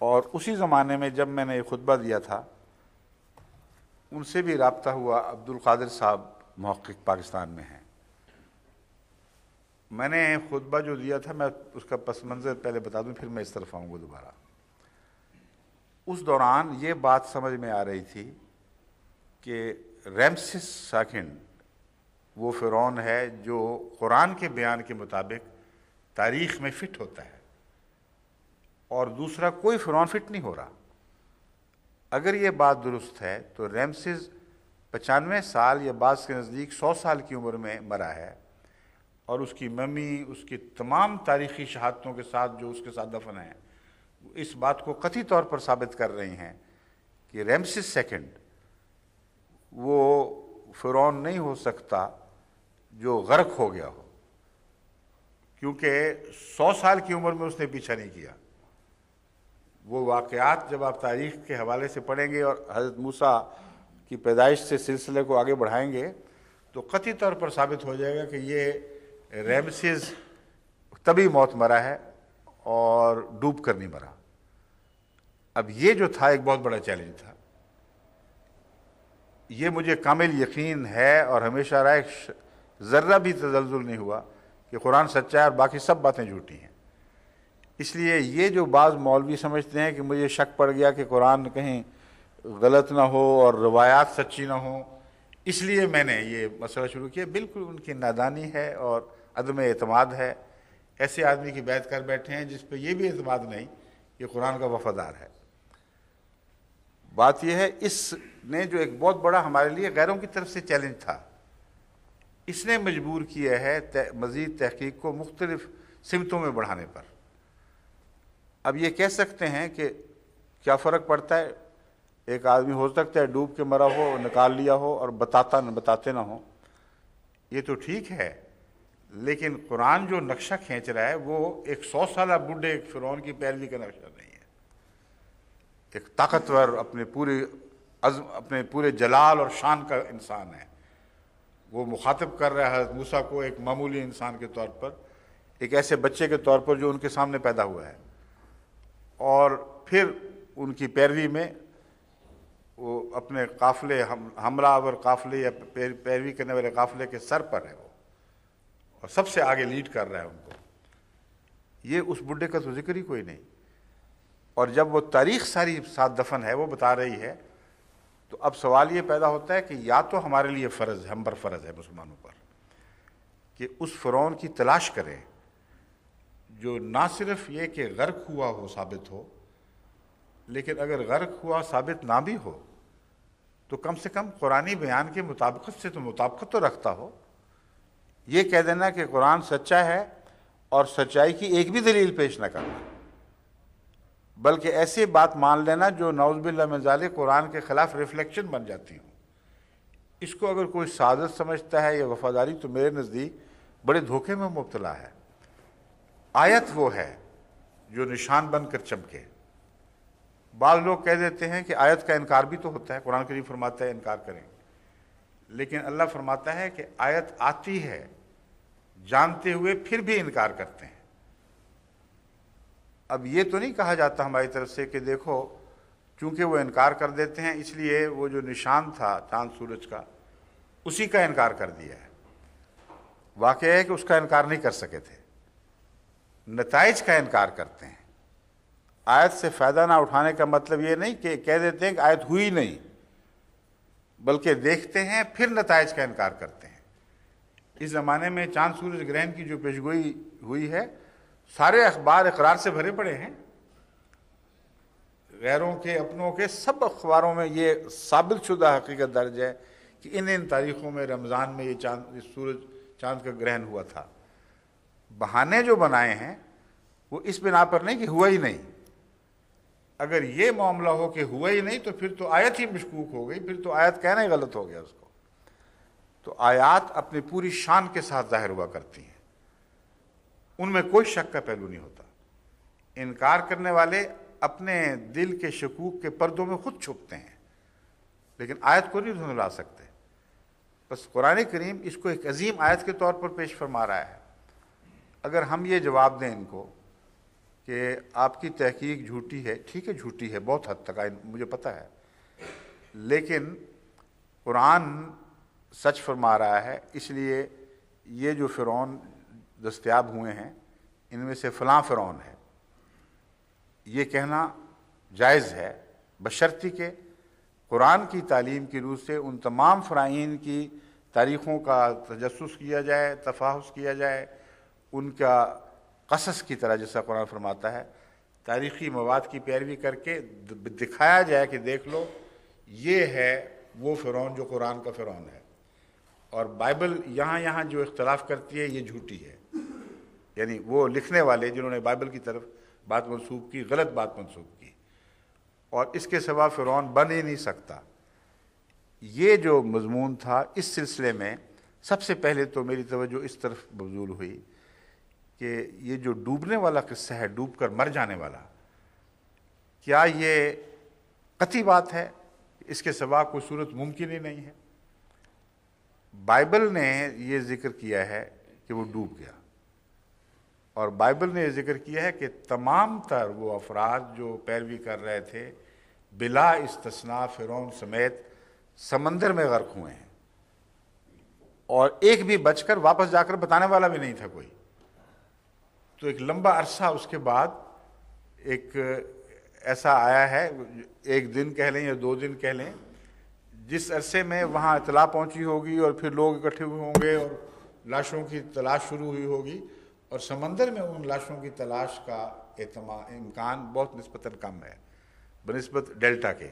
اور اسی زمانے میں جب میں نے یہ خطبہ دیا تھا ان سے بھی رابطہ ہوا۔ عبدالقادر صاحب محقق پاکستان میں ہیں۔ میں نے خطبہ جو دیا تھا، میں اس کا پس منظر پہلے بتا دوں پھر میں اس طرف آؤں گا دوبارہ۔ اس دوران یہ بات سمجھ میں آ رہی تھی کہ رمسیس سیکنڈ وہ فرعون ہے جو قرآن کے بیان کے مطابق تاریخ میں فٹ ہوتا ہے، اور دوسرا کوئی فرعون فٹ نہیں ہو رہا۔ اگر یہ بات درست ہے تو ریمسز 95 سال یا بعض کے نزدیک 100 سال کی عمر میں مرا ہے، اور اس کی ممی اس کی تمام تاریخی شہادتوں کے ساتھ جو اس کے ساتھ دفن ہیں اس بات کو قطعی طور پر ثابت کر رہی ہیں کہ ریمسز سیکنڈ وہ فرعون نہیں ہو سکتا جو غرق ہو گیا ہو، کیونکہ 100 سال کی عمر میں اس نے پیچھا نہیں کیا۔ وہ واقعات جب آپ تاریخ کے حوالے سے پڑھیں گے اور حضرت موسیٰ کی پیدائش سے سلسلے کو آگے بڑھائیں گے تو قطعی طور پر ثابت ہو جائے گا کہ یہ ریمسز طبی موت مرا ہے اور ڈوب کر نہیں مرا۔ اب یہ جو تھا ایک بہت بڑا چیلنج تھا، یہ مجھے کامل یقین ہے اور ہمیشہ رہا، ایک ذرہ بھی تزلزل نہیں ہوا کہ قرآن سچا ہے اور باقی سب باتیں جھوٹی ہیں۔ اس لیے یہ جو بعض مولوی سمجھتے ہیں کہ مجھے شک پڑ گیا کہ قرآن کہیں غلط نہ ہو اور روایات سچی نہ ہوں اس لیے میں نے یہ مسئلہ شروع کیا، بالکل ان کی نادانی ہے اور عدم اعتماد ہے۔ ایسے آدمی کی بیعت کر بیٹھے ہیں جس پہ یہ بھی اعتماد نہیں کہ قرآن کا وفادار ہے۔ بات یہ ہے، اس نے جو ایک بہت بڑا ہمارے لیے غیروں کی طرف سے چیلنج تھا، اس نے مجبور کیا ہے مزید تحقیق کو مختلف سمتوں میں بڑھانے پر۔ اب یہ کہہ سکتے ہیں کہ کیا فرق پڑتا ہے، ایک آدمی ہو سکتا ہے ڈوب کے مرا ہو، نکال لیا ہو اور بتاتے نہ ہو، یہ تو ٹھیک ہے، لیکن قرآن جو نقشہ کھینچ رہا ہے وہ ایک 100 سالہ بڈھے ایک فرعون کی پیروی کا نقشہ نہیں ہے۔ ایک طاقتور اپنے پورے جلال اور شان کا انسان ہے، وہ مخاطب کر رہا ہے حضرت موسیٰ کو ایک معمولی انسان کے طور پر، ایک ایسے بچے کے طور پر جو ان کے سامنے پیدا ہوا ہے، اور پھر ان کی پیروی میں وہ اپنے قافلے حملہ آور قافلے یا پیروی کرنے والے قافلے کے سر پر ہے وہ، اور سب سے آگے لیڈ کر رہا ہے ان کو۔ یہ اس بڈھے کا تو ذکر ہی کوئی نہیں، اور جب وہ تاریخ ساری ساتھ دفن ہے وہ بتا رہی ہے، تو اب سوال یہ پیدا ہوتا ہے کہ یا تو ہمارے لیے فرض ہے، ہم پر فرض ہے مسلمانوں پر کہ اس فرعون کی تلاش کریں جو نہ صرف یہ کہ غرق ہوا ہو ثابت ہو، لیکن اگر غرق ہوا ثابت نہ بھی ہو تو کم سے کم قرآنی بیان کے مطابقت سے تو مطابقت تو رکھتا ہو۔ یہ کہہ دینا کہ قرآن سچا ہے اور سچائی کی ایک بھی دلیل پیش نہ کرنا، بلکہ ایسی بات مان لینا جو نعوذ باللہ من ذالک قرآن کے خلاف ریفلیکشن بن جاتی ہوں، اس کو اگر کوئی سعادت سمجھتا ہے یا وفاداری تو میرے نزدیک بڑے دھوکے میں مبتلا ہے۔ آیت وہ ہے جو نشان بن کر چمکے۔ بعض لوگ کہہ دیتے ہیں کہ آیت کا انکار بھی تو ہوتا ہے، قرآن کریم فرماتا ہے انکار کریں، لیکن اللہ فرماتا ہے کہ آیت آتی ہے جانتے ہوئے پھر بھی انکار کرتے ہیں۔ اب یہ تو نہیں کہا جاتا ہماری طرف سے کہ دیکھو چونکہ وہ انکار کر دیتے ہیں اس لیے وہ جو نشان تھا چاند سورج کا اسی کا انکار کر دیا ہے۔ واقعہ ہے کہ اس کا انکار نہیں کر سکے تھے، نتائج کا انکار کرتے ہیں۔ آیت سے فائدہ نہ اٹھانے کا مطلب یہ نہیں کہ کہہ دیتے ہیں کہ آیت ہوئی نہیں، بلکہ دیکھتے ہیں پھر نتائج کا انکار کرتے ہیں۔ اس زمانے میں چاند سورج گرہن کی جو پیشگوئی ہوئی ہے، سارے اخبار اقرار سے بھرے پڑے ہیں، غیروں کے اپنوں کے سب اخباروں میں یہ ثابت شدہ حقیقت درج ہے کہ ان تاریخوں میں رمضان میں یہ سورج چاند کا گرہن ہوا تھا۔ بہانے جو بنائے ہیں وہ اس بنا پر نہیں کہ ہوا ہی نہیں۔ اگر یہ معاملہ ہو کہ ہوا ہی نہیں تو پھر تو آیت ہی مشکوک ہو گئی، پھر تو آیت کہنا ہی غلط ہو گیا اس کو۔ تو آیات اپنی پوری شان کے ساتھ ظاہر ہوا کرتی ہیں، ان میں کوئی شک کا پہلو نہیں ہوتا۔ انکار کرنے والے اپنے دل کے شکوک کے پردوں میں خود چھپتے ہیں، لیکن آیت کو نہیں دھندلا سکتے۔ بس قرآن کریم اس کو ایک عظیم آیت کے طور پر پیش فرما رہا ہے۔ اگر ہم یہ جواب دیں ان کو کہ آپ کی تحقیق جھوٹی ہے، ٹھیک ہے جھوٹی ہے بہت حد تک مجھے پتہ ہے، لیکن قرآن سچ فرما رہا ہے، اس لیے یہ جو فرعون دستیاب ہوئے ہیں ان میں سے فلاں فرعون ہے، یہ کہنا جائز ہے، بشرطی کہ قرآن کی تعلیم کی روح سے ان تمام فرعین کی تاریخوں کا تجسس کیا جائے، تفحص کیا جائے، ان کا قصص کی طرح جیسا قرآن فرماتا ہے، تاریخی مواد کی پیروی کر کے دکھایا جائے کہ دیکھ لو یہ ہے وہ فرعون جو قرآن کا فرعون ہے، اور بائبل یہاں جو اختلاف کرتی ہے یہ جھوٹی ہے، یعنی وہ لکھنے والے جنہوں نے بائبل کی طرف بات منسوب کی غلط بات منسوب کی، اور اس کے سوا فرعون بن ہی نہیں سکتا۔ یہ جو مضمون تھا، اس سلسلے میں سب سے پہلے تو میری توجہ اس طرف مبذول ہوئی کہ یہ جو ڈوبنے والا قصہ ہے، ڈوب کر مر جانے والا، کیا یہ قطعی بات ہے؟ اس کے سوا کوئی صورت ممکن ہی نہیں ہے۔ بائبل نے یہ ذکر کیا ہے کہ وہ ڈوب گیا، اور بائبل نے یہ ذکر کیا ہے کہ تمام تر وہ افراد جو پیروی کر رہے تھے بلا استثناء فرعون سمیت سمندر میں غرق ہوئے ہیں، اور ایک بھی بچ کر واپس جا کر بتانے والا بھی نہیں تھا کوئی۔ تو ایک لمبا عرصہ اس کے بعد ایک ایسا آیا ہے، ایک دن کہہ لیں یا 2 دن کہہ لیں، جس عرصے میں وہاں اطلاع پہنچی ہوگی اور پھر لوگ اکٹھے ہوئے ہوں گے اور لاشوں کی تلاش شروع ہوئی ہوگی، اور سمندر میں ان لاشوں کی تلاش کا امکان بہت نسبتاً کم ہے بنسبت ڈیلٹا کے۔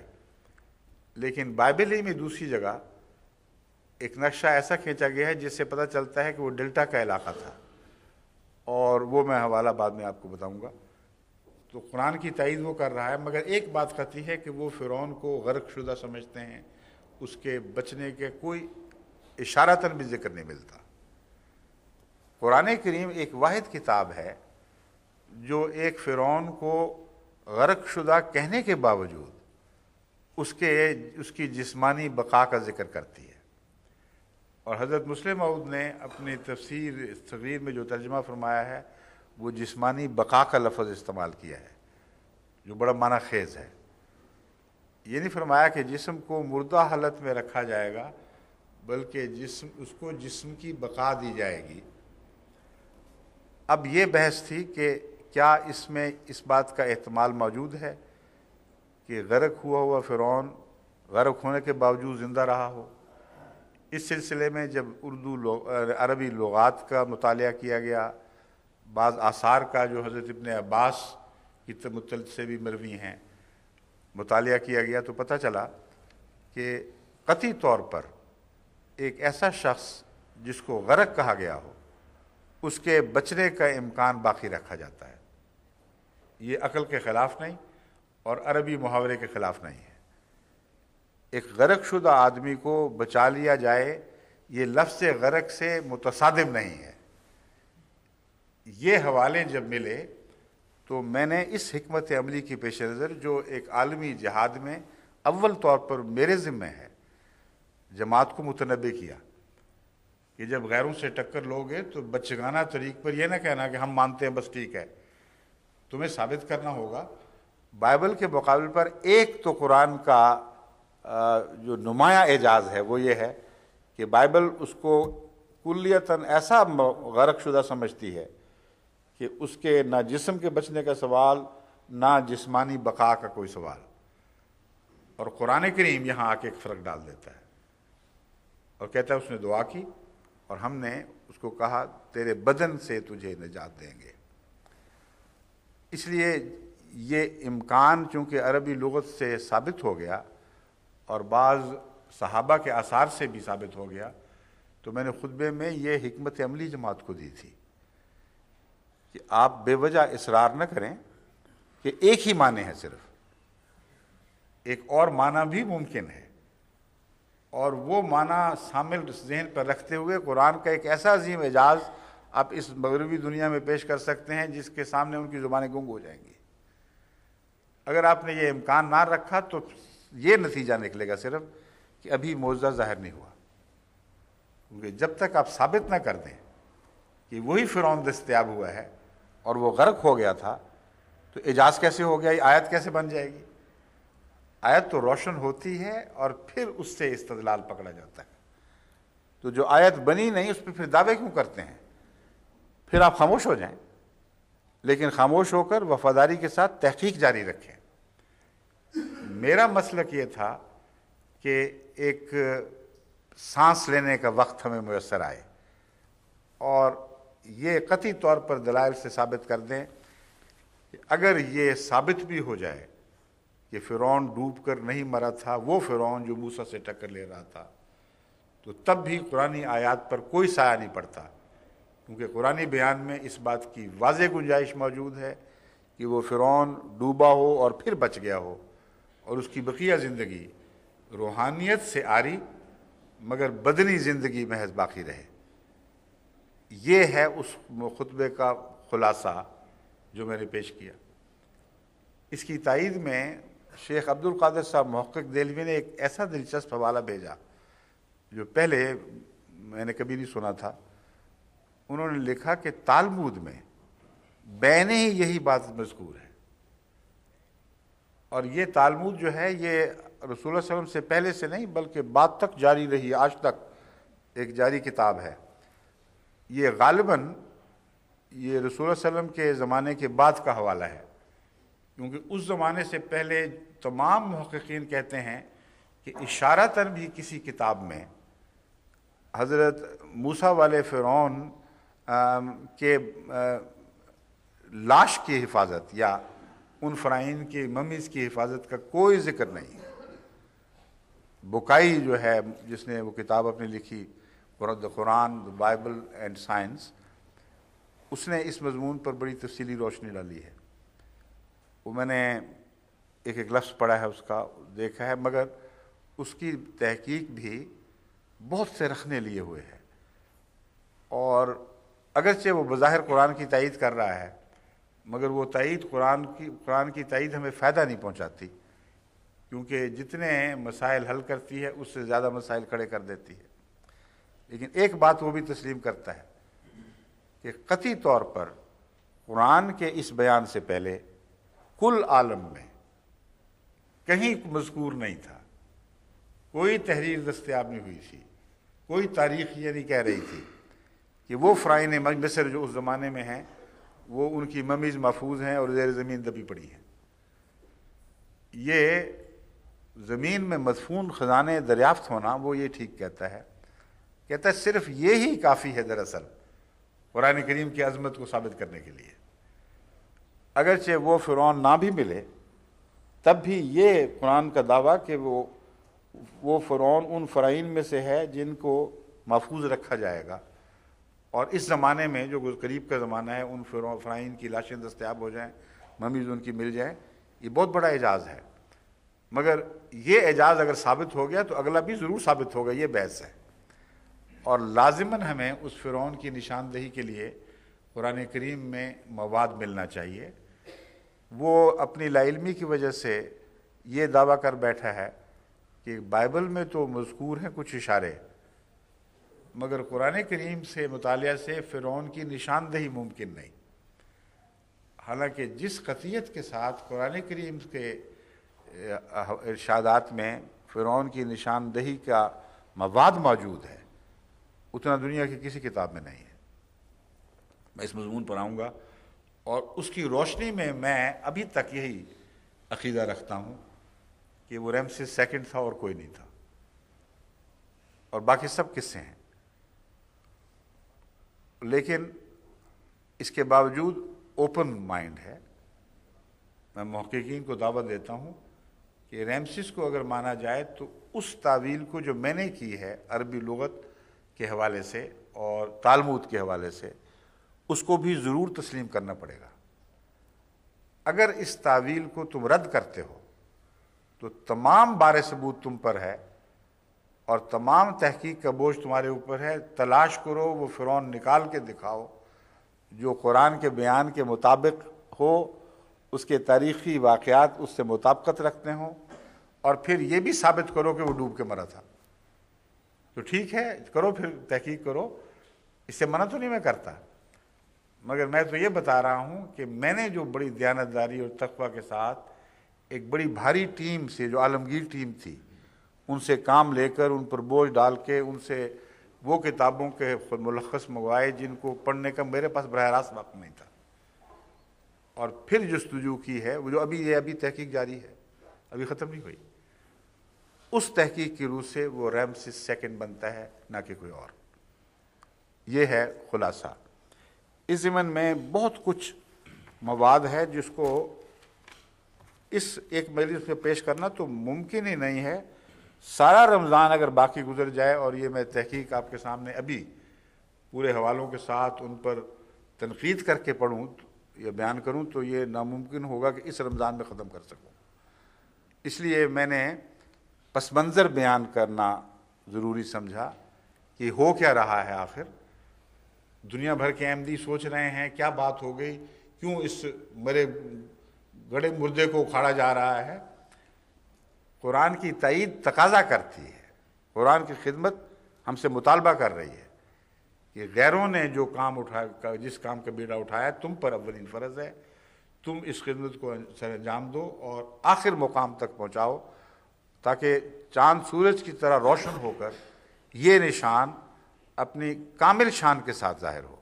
لیکن بائبل ہی میں دوسری جگہ ایک نقشہ ایسا کھینچا گیا ہے جس سے پتہ چلتا ہے کہ وہ ڈیلٹا کا علاقہ تھا، اور وہ میں حوالہ بعد میں آپ کو بتاؤں گا۔ تو قرآن کی تائید وہ کر رہا ہے، مگر ایک بات قطعی ہے کہ وہ فرعون کو غرق شدہ سمجھتے ہیں، اس کے بچنے کے کوئی اشارتاً بھی ذکر نہیں ملتا۔ قرآن کریم ایک واحد کتاب ہے جو ایک فرعون کو غرق شدہ کہنے کے باوجود اس کی جسمانی بقا کا ذکر کرتی ہے، اور حضرت مسلم موعود نے اپنی تفسیر صغیر میں جو ترجمہ فرمایا ہے وہ جسمانی بقا کا لفظ استعمال کیا ہے، جو بڑا معنی خیز ہے۔ یہ نہیں فرمایا کہ جسم کو مردہ حالت میں رکھا جائے گا، بلکہ اس کو جسم کی بقا دی جائے گی۔ اب یہ بحث تھی کہ کیا اس میں اس بات کا احتمال موجود ہے کہ غرق ہوا فرعون غرق ہونے کے باوجود زندہ رہا ہو؟ اس سلسلے میں جب عربی لغات کا مطالعہ کیا گیا، بعض آثار کا جو حضرت ابن عباس کی متعلق سے بھی مروی ہیں مطالعہ کیا گیا، تو پتہ چلا کہ قطعی طور پر ایک ایسا شخص جس کو غرق کہا گیا ہو، اس کے بچنے کا امکان باقی رکھا جاتا ہے۔ یہ عقل کے خلاف نہیں اور عربی محاورے کے خلاف نہیں ہے۔ ایک غرق شدہ آدمی کو بچا لیا جائے، یہ لفظ غرق سے متصادم نہیں ہے۔ یہ حوالے جب ملے تو میں نے اس حکمت عملی کی پیش نظر جو ایک عالمی جہاد میں اول طور پر میرے ذمہ ہے، جماعت کو متنبہ کیا کہ جب غیروں سے ٹکر لوگے تو بچگانہ طریق پر یہ نہ کہنا کہ ہم مانتے ہیں بس ٹھیک ہے، تمہیں ثابت کرنا ہوگا بائبل کے مقابل پر ایک تو قرآن کا جو نمایاں اعجاز ہے وہ یہ ہے کہ بائبل اس کو کلیتاً ایسا غرق شدہ سمجھتی ہے کہ اس کے نہ جسم کے بچنے کا سوال، نہ جسمانی بقا کا کوئی سوال، اور قرآن کریم یہاں آ کے ایک فرق ڈال دیتا ہے اور کہتا ہے اس نے دعا کی اور ہم نے اس کو کہا تیرے بدن سے تجھے نجات دیں گے۔ اس لیے یہ امکان چونکہ عربی لغت سے ثابت ہو گیا اور بعض صحابہ کے آثار سے بھی ثابت ہو گیا، تو میں نے خطبے میں یہ حکمت عملی جماعت کو دی تھی کہ آپ بے وجہ اصرار نہ کریں کہ ایک ہی معنی ہے، صرف ایک اور معنی بھی ممکن ہے، اور وہ معنی شامل ذہن پر رکھتے ہوئے قرآن کا ایک ایسا عظیم اعجاز آپ اس مغربی دنیا میں پیش کر سکتے ہیں جس کے سامنے ان کی زبانیں گنگ ہو جائیں گی۔ اگر آپ نے یہ امکان نہ رکھا تو یہ نتیجہ نکلے گا صرف کہ ابھی معجزہ ظاہر نہیں ہوا، کیونکہ جب تک آپ ثابت نہ کر دیں کہ وہی فرعون دستیاب ہوا ہے اور وہ غرق ہو گیا تھا، تو اعجاز کیسے ہو گیا؟ یہ آیت کیسے بن جائے گی؟ آیت تو روشن ہوتی ہے اور پھر اس سے استدلال پکڑا جاتا ہے۔ تو جو آیت بنی نہیں اس پہ پھر دعوے کیوں کرتے ہیں؟ پھر آپ خاموش ہو جائیں، لیکن خاموش ہو کر وفاداری کے ساتھ تحقیق جاری رکھیں۔ میرا مسلک یہ تھا کہ ایک سانس لینے کا وقت ہمیں میسر آئے اور یہ قطعی طور پر دلائل سے ثابت کر دیں اگر یہ ثابت بھی ہو جائے کہ فرعون ڈوب کر نہیں مرا تھا، وہ فرعون جو موسیٰ سے ٹکر لے رہا تھا، تو تب بھی قرآنی آیات پر کوئی سایہ نہیں پڑتا، کیونکہ قرآنی بیان میں اس بات کی واضح گنجائش موجود ہے کہ وہ فرعون ڈوبا ہو اور پھر بچ گیا ہو، اور اس کی بقیہ زندگی روحانیت سے عاری مگر بدنی زندگی محض باقی رہے۔ یہ ہے اس خطبے کا خلاصہ جو میں نے پیش کیا۔ اس کی تائید میں شیخ عبد القادر صاحب محقق دہلوی نے ایک ایسا دلچسپ حوالہ بھیجا جو پہلے میں نے کبھی نہیں سنا تھا۔ انہوں نے لکھا کہ تالمود میں بین ہی یہی بات مذکور ہے، اور یہ تالمود جو ہے یہ رسول اللہ صلی اللہ علیہ وسلم سے پہلے سے نہیں بلکہ بعد تک جاری رہی، آج تک ایک جاری کتاب ہے۔ یہ غالباً یہ رسول اللہ علیہ وسلم کے زمانے کے بعد کا حوالہ ہے، کیونکہ اس زمانے سے پہلے تمام محققین کہتے ہیں کہ اشارتاً بھی کسی کتاب میں حضرت موسیٰ والے فرعون کے لاش کی حفاظت یا ان فرعین کی ممیز کی حفاظت کا کوئی ذکر نہیں۔ بکائی جو ہے جس نے وہ کتاب اپنی لکھی قرآن بائبل اینڈ سائنس، اس نے اس مضمون پر بڑی تفصیلی روشنی ڈالی ہے۔ وہ میں نے ایک لفظ پڑھا ہے، اس کا دیکھا ہے، مگر اس کی تحقیق بھی بہت سے رکھنے لیے ہوئے ہے، اور اگرچہ وہ بظاہر قرآن کی تائید کر رہا ہے مگر وہ تائید قرآن کی تائید ہمیں فائدہ نہیں پہنچاتی، کیونکہ جتنے مسائل حل کرتی ہے اس سے زیادہ مسائل کھڑے کر دیتی ہے۔ لیکن ایک بات وہ بھی تسلیم کرتا ہے کہ قطعی طور پر قرآن کے اس بیان سے پہلے کل عالم میں کہیں مذکور نہیں تھا، کوئی تحریر دستیاب نہیں ہوئی تھی، کوئی تاریخ یہ نہیں کہہ رہی تھی کہ وہ فرعین مصر جو اس زمانے میں ہیں وہ ان کی ممیز محفوظ ہیں اور زیر زمین دبی پڑی ہیں۔ یہ زمین میں مدفون خزانے دریافت ہونا وہ یہ ٹھیک کہتا ہے صرف یہی کافی ہے دراصل قرآن کریم کی عظمت کو ثابت کرنے کے لیے۔ اگرچہ وہ فرعون نہ بھی ملے تب بھی یہ قرآن کا دعویٰ کہ وہ فرعون ان فرعین میں سے ہے جن کو محفوظ رکھا جائے گا، اور اس زمانے میں جو قریب کا زمانہ ہے ان فرعین کی لاشیں دستیاب ہو جائیں، ممیز ان کی مل جائیں، یہ بہت بڑا اعجاز ہے۔ مگر یہ اعجاز اگر ثابت ہو گیا تو اگلا بھی ضرور ثابت ہوگا، یہ بحث ہے، اور لازماً ہمیں اس فرعون کی نشاندہی کے لیے قرآن کریم میں مواد ملنا چاہیے۔ وہ اپنی لا علمی کی وجہ سے یہ دعویٰ کر بیٹھا ہے کہ بائبل میں تو مذکور ہیں کچھ اشارے، مگر قرآن کریم سے مطالعہ سے فرعون کی نشاندہی ممکن نہیں، حالانکہ جس قطعیت کے ساتھ قرآن کریم کے ارشادات میں فرعون کی نشاندہی کا مواد موجود ہے اتنا دنیا کی کسی کتاب میں نہیں ہے۔ میں اس مضمون پر آؤں گا، اور اس کی روشنی میں ابھی تک یہی عقیدہ رکھتا ہوں کہ وہ رمسیس سیکنڈ تھا اور کوئی نہیں تھا، اور باقی سب قصے ہیں۔ لیکن اس کے باوجود اوپن مائنڈ ہے، میں محققین کو دعوت دیتا ہوں کہ رمسیس کو اگر مانا جائے تو اس تعویل کو جو میں نے کی ہے عربی لغت کے حوالے سے اور تالمود کے حوالے سے، اس کو بھی ضرور تسلیم کرنا پڑے گا۔ اگر اس تعویل کو تم رد کرتے ہو تو تمام بار ثبوت تم پر ہے اور تمام تحقیق کا بوجھ تمہارے اوپر ہے۔ تلاش کرو، وہ فرعون نکال کے دکھاؤ جو قرآن کے بیان کے مطابق ہو، اس کے تاریخی واقعات اس سے مطابقت رکھتے ہوں، اور پھر یہ بھی ثابت کرو کہ وہ ڈوب کے مرا تھا، تو ٹھیک ہے، کرو، پھر تحقیق کرو، اس سے منع تو نہیں میں کرتا، مگر میں تو یہ بتا رہا ہوں کہ میں نے جو بڑی دیانتداری اور تقویٰ کے ساتھ ایک بڑی بھاری ٹیم سے، جو عالمگیر ٹیم تھی، ان سے کام لے کر، ان پر بوجھ ڈال کے، ان سے وہ کتابوں کے ملخص منگوائے جن کو پڑھنے کا میرے پاس براہ راست وقت نہیں تھا، اور پھر جستجو کی ہے، وہ جو ابھی تحقیق جاری ہے، ابھی ختم نہیں ہوئی، اس تحقیق کی روح سے وہ رمسیس سیکنڈ بنتا ہے، نہ کہ کوئی اور۔ یہ ہے خلاصہ۔ اس ضمن میں بہت کچھ مواد ہے جس کو اس ایک مجلس میں پیش کرنا تو ممکن ہی نہیں ہے. سارا رمضان اگر باقی گزر جائے اور یہ میں تحقیق آپ کے سامنے ابھی پورے حوالوں کے ساتھ ان پر تنقید کر کے پڑھوں یا بیان کروں تو یہ ناممکن ہوگا کہ اس رمضان میں ختم کر سکوں. اس لیے میں نے پس منظر بیان کرنا ضروری سمجھا کہ ہو کیا رہا ہے آخر. دنیا بھر کے احمدی سوچ رہے ہیں کیا بات ہو گئی, کیوں اس مرے گڑے مردے کو اکھاڑا جا رہا ہے. قرآن کی تائید تقاضا کرتی ہے, قرآن کی خدمت ہم سے مطالبہ کر رہی ہے کہ غیروں نے جو کام اٹھایا, جس کام کا بیڑا اٹھایا, تم پر اولین فرض ہے, تم اس خدمت کو سر انجام دو اور آخر مقام تک پہنچاؤ تاکہ چاند سورج کی طرح روشن ہو کر یہ نشان اپنی کامل شان کے ساتھ ظاہر ہو,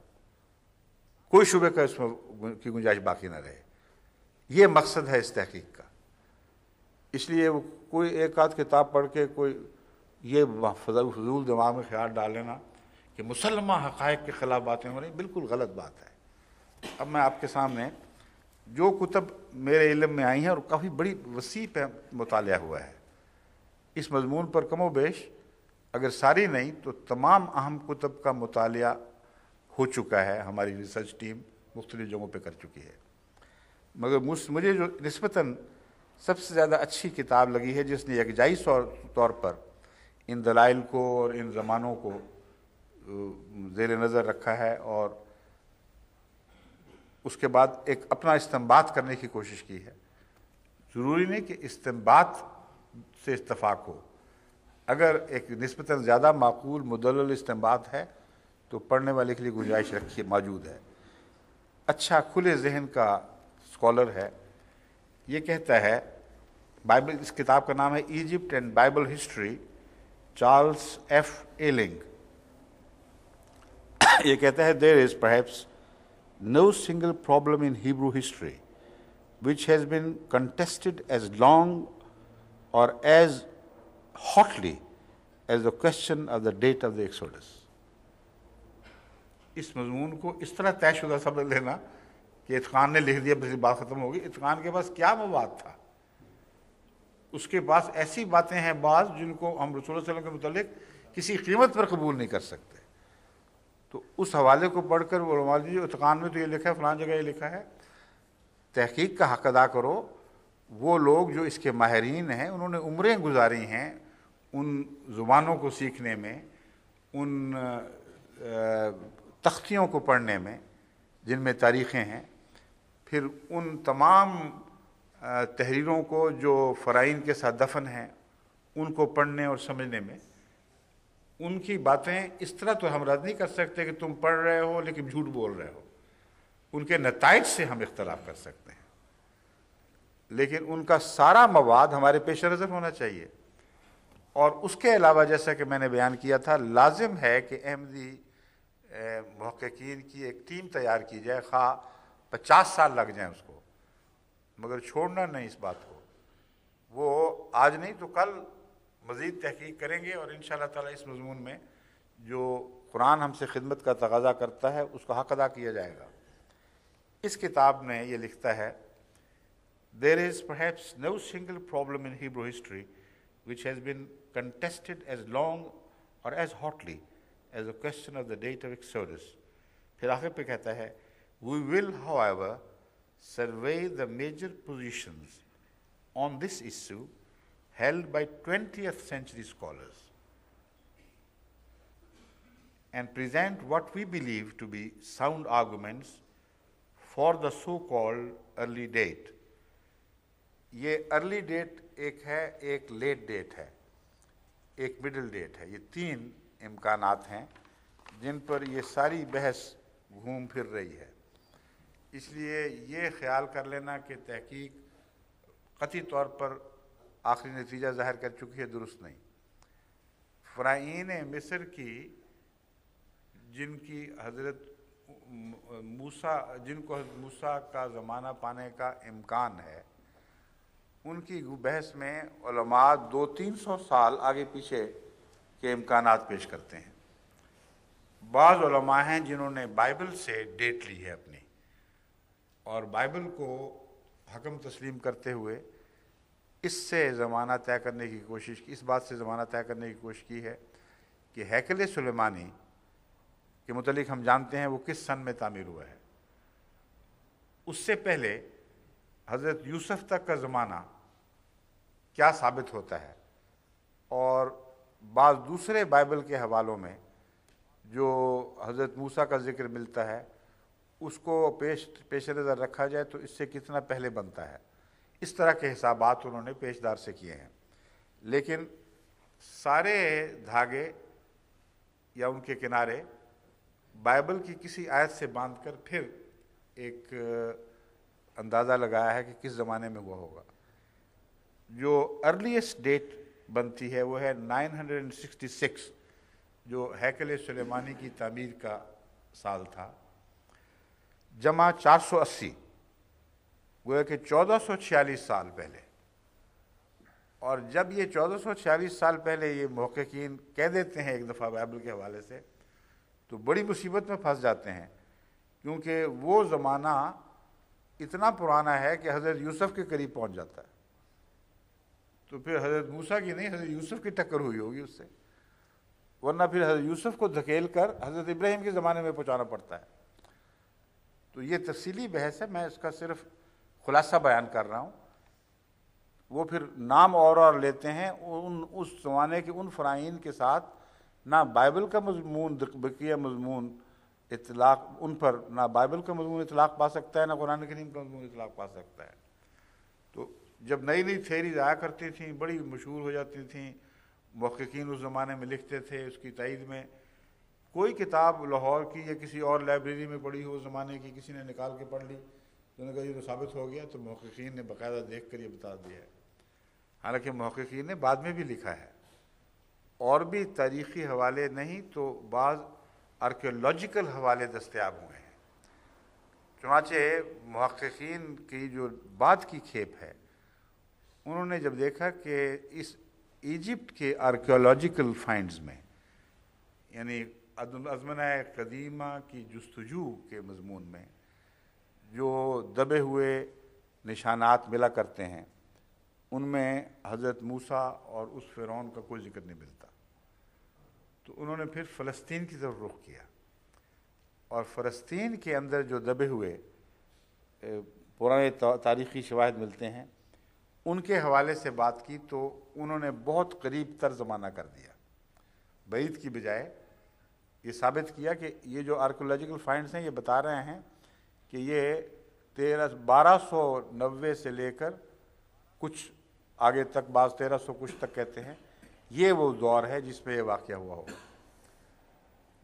کوئی شبہ کا اس میں کی گنجائش باقی نہ رہے. یہ مقصد ہے اس تحقیق کا. اس لیے وہ کوئی ایک آدھ کتاب پڑھ کے کوئی یہ فضول دماغ میں خیال ڈال لینا کہ مسلمہ حقائق کے خلاف باتیں ہو رہی ہیں, بالکل غلط بات ہے. اب میں آپ کے سامنے جو کتب میرے علم میں آئی ہیں اور کافی بڑی وسیع پہ مطالعہ ہوا ہے اس مضمون پر, کم و بیش اگر ساری نہیں تو تمام اہم کتب کا مطالعہ ہو چکا ہے, ہماری ریسرچ ٹیم مختلف جگہوں پہ کر چکی ہے. مگر مجھے جو نسبتاً سب سے زیادہ اچھی کتاب لگی ہے جس نے یکجائی طور پر ان دلائل کو اور ان زمانوں کو زیر نظر رکھا ہے اور اس کے بعد ایک اپنا استنباط کرنے کی کوشش کی ہے. ضروری نہیں کہ استنباط سے اتفاق ہو, اگر ایک نسبتاً زیادہ معقول مدلل استنباط ہے تو پڑھنے والے کے لیے گنجائش رکھی موجود ہے. اچھا کھلے ذہن کا اسکالر ہے, یہ کہتا ہے, بائبل, اس کتاب کا نام ہے Egypt and Bible history, Charles F Aling. یہ کہتا ہے there is perhaps no single problem in Hebrew history which has been contested as long or as hotly as the question of the date of the Exodus. اس مضمون کو اس طرح طے شدہ سمجھ لینا کہ اتقان نے لکھ دیا بس بات ختم ہوگی. اتقان کے پاس کیا مواد تھا؟ اس کے پاس ایسی باتیں ہیں بعض جن کو ہم رسول اللہ صلی اللہ علیہ وسلم کے متعلق کسی قیمت پر قبول نہیں کر سکتے. تو اس حوالے کو پڑھ کر وہ علماء دیجیے اتقان میں تو یہ لکھا ہے, فلان جگہ یہ لکھا ہے. تحقیق کا حق ادا کرو. وہ لوگ جو اس کے ماہرین ہیں انہوں نے عمریں گزاری ہیں ان زبانوں کو سیکھنے میں, ان تختیوں کو پڑھنے میں جن میں تاریخیں ہیں, پھر ان تمام تحریروں کو جو فرائین کے ساتھ دفن ہیں ان کو پڑھنے اور سمجھنے میں. ان کی باتیں اس طرح تو ہم رد نہیں کر سکتے کہ تم پڑھ رہے ہو لیکن جھوٹ بول رہے ہو. ان کے نتائج سے ہم اختلاف کر سکتے ہیں, لیکن ان کا سارا مواد ہمارے پیش نظر ہونا چاہیے. اور اس کے علاوہ جیسا کہ میں نے بیان کیا تھا, لازم ہے کہ احمدی محققین کی ایک ٹیم تیار کی جائے, خواہ 50 سال لگ جائیں اس کو, مگر چھوڑنا نہیں اس بات کو. وہ آج نہیں تو کل مزید تحقیق کریں گے اور انشاءاللہ تعالی اس مضمون میں جو قرآن ہم سے خدمت کا تقاضا کرتا ہے اس کا حق ادا کیا جائے گا. اس کتاب میں یہ لکھتا ہے, there is perhaps no single problem in Hebrew history which has been contested as long or as hotly as the question of the date of Exodus. پھر آخر پہ کہتا ہے, we will however survey the major positions on this issue held by 20th century scholars and present what we believe to be sound arguments for the so-called early date. یہ early date ایک ہے, ایک late date ہے, ایک middle date ہے. یہ 3 امکانات ہیں جن پر یہ ساری بحث گھوم پھر رہی ہے. اس لیے یہ خیال کر لینا کہ تحقیق قطعی طور پر آخری نتیجہ ظاہر کر چکی ہے, درست نہیں. فرائین مصر کی جن کی حضرت موسیٰ, جن کو حضرت موسیٰ کا زمانہ پانے کا امکان ہے, ان کی بحث میں علماء 200-300 سال آگے پیچھے کے امکانات پیش کرتے ہیں. بعض علماء ہیں جنہوں نے بائبل سے ڈیٹ لی ہے اپنی, اور بائبل کو حکم تسلیم کرتے ہوئے اس سے زمانہ طے کرنے کی کوشش کی، اس بات سے زمانہ طے کرنے کی کوشش کی ہے کہ ہیکل سلیمانی کے متعلق ہم جانتے ہیں وہ کس سن میں تعمیر ہوا ہے۔ اس سے پہلے حضرت یوسف تک کا زمانہ کیا ثابت ہوتا ہے، اور بعض دوسرے بائبل کے حوالوں میں جو حضرت موسیٰ کا ذکر ملتا ہے اس کو پیش نظر رکھا جائے تو اس سے کتنا پہلے بنتا ہے۔ اس طرح کے حسابات انہوں نے پیشدار سے کیے ہیں، لیکن سارے دھاگے یا ان کے کنارے بائبل کی کسی آیت سے باندھ کر پھر ایک اندازہ لگایا ہے کہ کس زمانے میں ہوا ہوگا۔ جو ارلیسٹ ڈیٹ بنتی ہے وہ ہے 966، جو ہیکل سلیمانی کی تعمیر کا سال تھا، جمع 480، گویا کہ 1446 سال پہلے۔ اور جب یہ 1446 سال پہلے یہ محققین کہہ دیتے ہیں ایک دفعہ بائبل کے حوالے سے تو بڑی مصیبت میں پھنس جاتے ہیں، کیونکہ وہ زمانہ اتنا پرانا ہے کہ حضرت یوسف کے قریب پہنچ جاتا ہے، تو پھر حضرت موسیٰ کی نہیں، حضرت یوسف کی ٹکر ہوئی ہوگی اس سے، ورنہ پھر حضرت یوسف کو دھکیل کر حضرت ابراہیم کے زمانے میں پہنچانا پڑتا ہے۔ تو یہ تفصیلی بحث ہے، میں اس کا صرف خلاصہ بیان کر رہا ہوں۔ وہ پھر نام اور لیتے ہیں اس زمانے کے ان فرائین کے ساتھ، نہ بائبل کا مضمون بقیہ مضمون اطلاق ان پر، نہ بائبل کا مضمون اطلاق پا سکتا ہے، نہ قرآن کریم کا مضمون اطلاق پا سکتا ہے۔ تو جب نئی نئی تھیریز آیا کرتی تھیں، بڑی مشہور ہو جاتی تھیں، محققین اس زمانے میں لکھتے تھے اس کی تائید میں۔ کوئی کتاب لاہور کی یا کسی اور لائبریری میں پڑھی ہو اس زمانے کی، کسی نے نکال کے پڑھ لی، انہوں نے کہا یہ تو ثابت ہو گیا، تو محققین نے باقاعدہ دیکھ کر یہ بتا دیا ہے۔ حالانکہ محققین نے بعد میں بھی لکھا ہے، اور بھی تاریخی حوالے نہیں تو بعض آرکیولوجیکل حوالے دستیاب ہوئے ہیں۔ چنانچہ محققین کی جو بعد کی کھیپ ہے، انہوں نے جب دیکھا کہ اس ایجپٹ کے آرکیولوجیکل فائنڈز میں، یعنی ازمنہ قدیمہ کی جستجو کے مضمون میں جو دبے ہوئے نشانات ملا کرتے ہیں، ان میں حضرت موسیٰ اور اس فرعون کا کوئی ذکر نہیں ملتا، تو انہوں نے پھر فلسطین کی طرف رخ کیا، اور فلسطین کے اندر جو دبے ہوئے پرانے تاریخی شواہد ملتے ہیں ان کے حوالے سے بات کی، تو انہوں نے بہت قریب تر زمانہ کر دیا، بعید کی بجائے یہ ثابت کیا کہ یہ جو آرکیولوجیکل فائنڈز ہیں یہ بتا رہے ہیں کہ یہ 1290 سے لے کر کچھ آگے تک، بعض 1300 کچھ تک کہتے ہیں، یہ وہ دور ہے جس میں یہ واقعہ ہوا ہوگا۔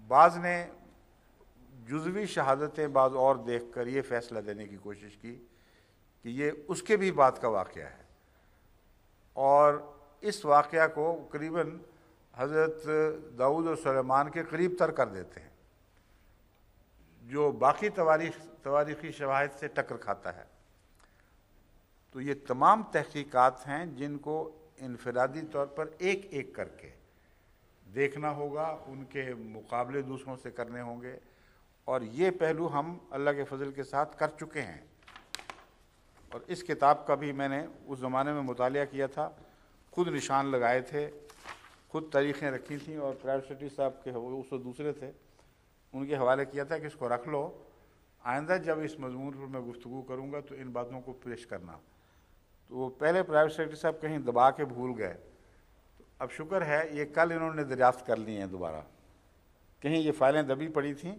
بعض نے جزوی شہادتیں بعض اور دیکھ کر یہ فیصلہ دینے کی کوشش کی کہ یہ اس کے بھی بعد کا واقعہ ہے، اور اس واقعہ کو قریباً حضرت داؤد اور سلیمان کے قریب تر کر دیتے ہیں، جو باقی تواریخی شواہد سے ٹکر کھاتا ہے۔ تو یہ تمام تحقیقات ہیں جن کو انفرادی طور پر ایک ایک کر کے دیکھنا ہوگا، ان کے مقابلے دوسروں سے کرنے ہوں گے، اور یہ پہلو ہم اللہ کے فضل کے ساتھ کر چکے ہیں۔ اور اس کتاب کا بھی میں نے اس زمانے میں مطالعہ کیا تھا، خود نشان لگائے تھے، خود تاریخیں رکھی تھیں، اور پرائیویٹ سیکرٹری صاحب کے اس دوسرے تھے، ان کے حوالے کیا تھا کہ اس کو رکھ لو، آئندہ جب اس مضمون پر میں گفتگو کروں گا تو ان باتوں کو پیش کرنا۔ تو وہ پہلے پرائیویٹ سیکرٹری صاحب کہیں دبا کے بھول گئے، اب شکر ہے یہ کل انہوں نے دریافت کر لی ہیں دوبارہ، کہیں یہ فائلیں دبی پڑی تھیں۔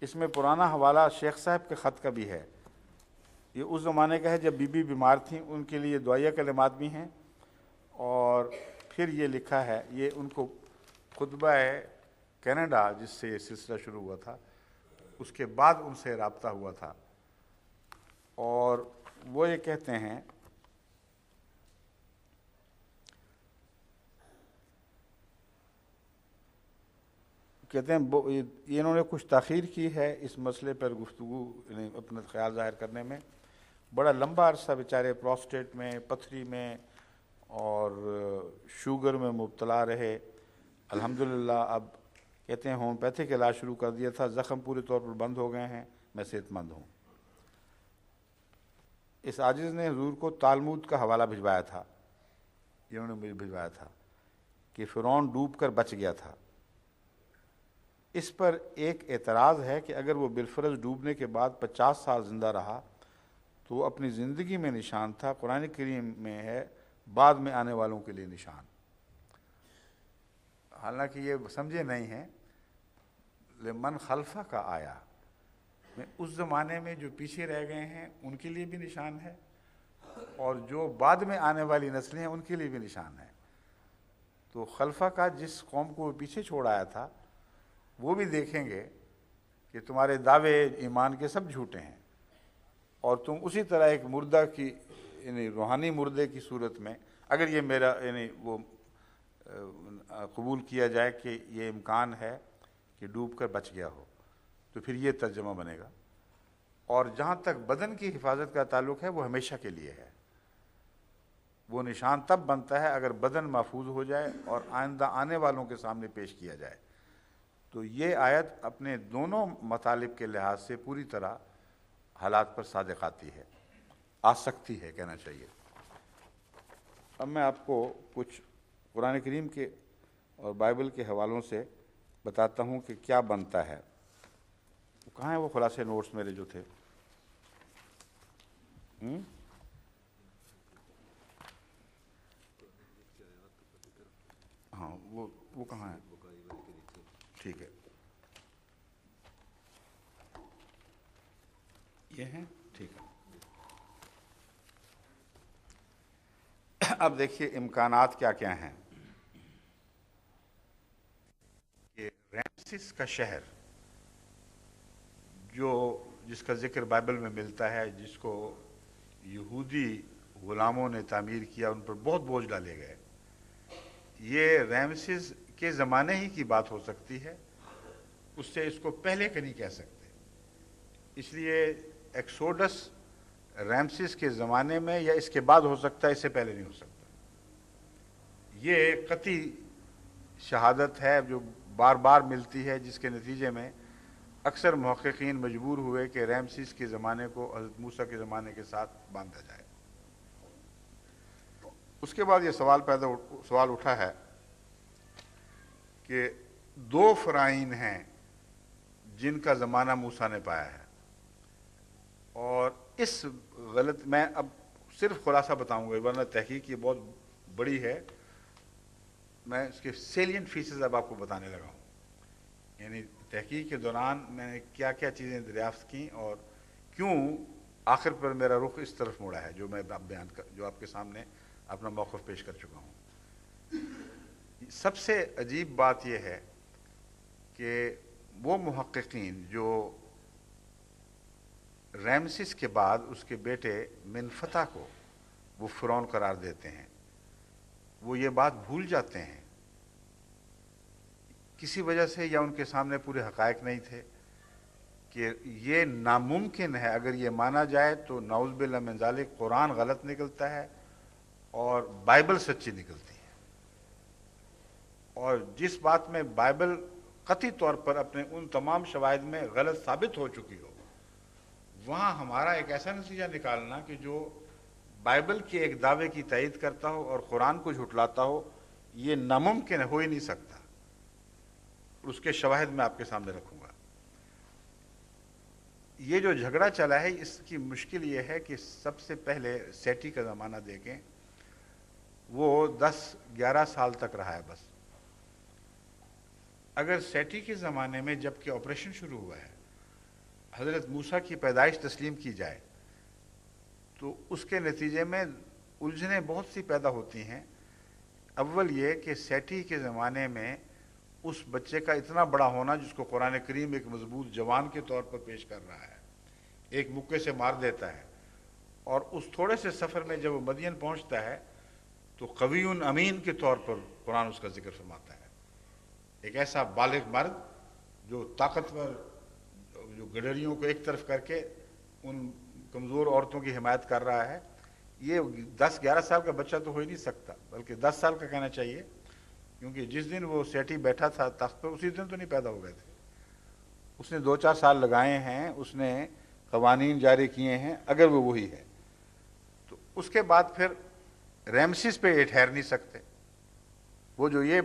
اس میں پرانا حوالہ شیخ صاحب کے خط کا بھی ہے، یہ اس زمانے کا ہے جب بی بی بیمار تھیں، ان کے لیے دعائیہ کلمات بھی ہیں، اور پھر یہ لکھا ہے، یہ ان کو خطبہ کینیڈا جس سے یہ سلسلہ شروع ہوا تھا اس کے بعد ان سے رابطہ ہوا تھا، اور وہ یہ کہتے ہیں انہوں نے کچھ تاخیر کی ہے اس مسئلے پر گفتگو، اپنا خیال ظاہر کرنے میں، بڑا لمبا عرصہ بیچارے پروسٹیٹ میں، پتھری میں اور شوگر میں مبتلا رہے۔ الحمدللہ اب کہتے ہیں ہومیوپیتھک علاج شروع کر دیا تھا، زخم پورے طور پر بند ہو گئے ہیں، میں صحت مند ہوں۔ اس عاجز نے حضور کو تالمود کا حوالہ بھجوایا تھا، انہوں نے مجھے بھجوایا تھا کہ فرعون ڈوب کر بچ گیا تھا۔ اس پر ایک اعتراض ہے کہ اگر وہ بالفرض ڈوبنے کے بعد 50 سال زندہ رہا تو وہ اپنی زندگی میں نشان تھا، قرآن کریم میں ہے بعد میں آنے والوں کے لیے نشان۔ حالانکہ یہ سمجھے نہیں ہیں، لمن خلفہ کا آیا میں اس زمانے میں جو پیچھے رہ گئے ہیں ان کے لیے بھی نشان ہے، اور جو بعد میں آنے والی نسلیں ہیں ان کے لیے بھی نشان ہے۔ تو خلفہ کا جس قوم کو وہ پیچھے چھوڑ آیا تھا وہ بھی دیکھیں گے کہ تمہارے دعوے ایمان کے سب جھوٹے ہیں، اور تم اسی طرح ایک مردہ کی یعنی روحانی مردے کی صورت میں، اگر یہ میرا یعنی وہ قبول کیا جائے کہ یہ امکان ہے کہ ڈوب کر بچ گیا ہو، تو پھر یہ ترجمہ بنے گا۔ اور جہاں تک بدن کی حفاظت کا تعلق ہے وہ ہمیشہ کے لیے ہے، وہ نشان تب بنتا ہے اگر بدن محفوظ ہو جائے اور آئندہ آنے والوں کے سامنے پیش کیا جائے۔ تو یہ آیت اپنے دونوں مطالب کے لحاظ سے پوری طرح حالات پر صادق آتی ہے، آ سکتی ہے کہنا چاہیے۔ اب میں آپ کو کچھ قرآن کریم کے اور بائبل کے حوالوں سے بتاتا ہوں کہ کیا بنتا ہے۔ کہاں ہیں وہ خلاصے نوٹس میرے جو تھے؟ ہاں وہ کہاں ہیں؟ ٹھیک ہے، یہ ہیں، ٹھیک ہے۔ اب دیکھیے امکانات کیا کیا ہیں کہ ریمسس کا شہر جس کا ذکر بائبل میں ملتا ہے، جس کو یہودی غلاموں نے تعمیر کیا، ان پر بہت بوجھ ڈالے گئے، یہ ریمسس کے زمانے ہی کی بات ہو سکتی ہے، اس سے اس کو پہلے کا نہیں کہہ سکتے۔ اس لیے ایکسوڈس ریمسس کے زمانے میں یا اس کے بعد ہو سکتا ہے، اس سے پہلے نہیں ہو سکتا۔ یہ قطعی شہادت ہے جو بار بار ملتی ہے، جس کے نتیجے میں اکثر محققین مجبور ہوئے کہ ریمسس کے زمانے کو حضرت موسیٰ کے زمانے کے ساتھ باندھا جائے۔ اس کے بعد یہ سوال اٹھا ہے کہ 2 فرعون ہیں جن کا زمانہ موسیٰ نے پایا ہے، اور اس غلط میں اب صرف خلاصہ بتاؤں گا ورنہ تحقیق یہ بہت بڑی ہے، میں اس کے سیلینٹ فیچرز اب آپ کو بتانے لگا ہوں، یعنی تحقیق کے دوران میں نے کیا کیا چیزیں دریافت کیں اور کیوں آخر پر میرا رخ اس طرف موڑا ہے جو میں جو آپ کے سامنے اپنا موقف پیش کر چکا ہوں۔ سب سے عجیب بات یہ ہے کہ وہ محققین جو ریمسس کے بعد اس کے بیٹے منفتح کو وہ فرعون قرار دیتے ہیں، وہ یہ بات بھول جاتے ہیں کسی وجہ سے، یا ان کے سامنے پورے حقائق نہیں تھے کہ یہ ناممکن ہے۔ اگر یہ مانا جائے تو نعوذ باللہ من ذالک قرآن غلط نکلتا ہے اور بائبل سچی نکلتی ہے، اور جس بات میں بائبل قطعی طور پر اپنے ان تمام شواہد میں غلط ثابت ہو چکی ہو، وہاں ہمارا ایک ایسا نتیجہ نکالنا کہ جو بائبل کے ایک دعوے کی تائید کرتا ہو اور قرآن کو جھٹلاتا ہو، یہ ناممکن ہو ہی نہیں سکتا۔ اس کے شواہد میں آپ کے سامنے رکھوں گا۔ یہ جو جھگڑا چلا ہے اس کی مشکل یہ ہے کہ سب سے پہلے سیٹی کا زمانہ دیکھیں، وہ 10-11 سال تک رہا ہے بس۔ اگر سیٹی کے زمانے میں جب کہ آپریشن شروع ہوا ہے حضرت موسیٰ کی پیدائش تسلیم کی جائے تو اس کے نتیجے میں الجھنیں بہت سی پیدا ہوتی ہیں۔ اول یہ کہ سیٹی کے زمانے میں اس بچے کا اتنا بڑا ہونا جس کو قرآن کریم ایک مضبوط جوان کے طور پر پیش کر رہا ہے، ایک مکے سے مار دیتا ہے، اور اس تھوڑے سے سفر میں جب وہ مدین پہنچتا ہے تو قوی امین کے طور پر قرآن اس کا ذکر فرماتا ہے، ایک ایسا بالغ مرد جو طاقتور، جو گڈریوں کو ایک طرف کر کے ان کمزور عورتوں کی حمایت کر رہا ہے۔ یہ 10-11 سال کا بچہ تو ہو ہی نہیں سکتا، بلکہ 10 سال کا کہنا چاہیے، کیونکہ جس دن وہ سیٹی بیٹھا تھا تخت پر اسی دن تو نہیں پیدا ہو گئے تھے۔ اس نے 2-4 سال لگائے ہیں، اس نے قوانین جاری کیے ہیں، اگر وہ وہی ہے۔ اس کے بعد پھر ریمسس پہ یہ ٹھہر نہیں سکتے. وہ جو یہ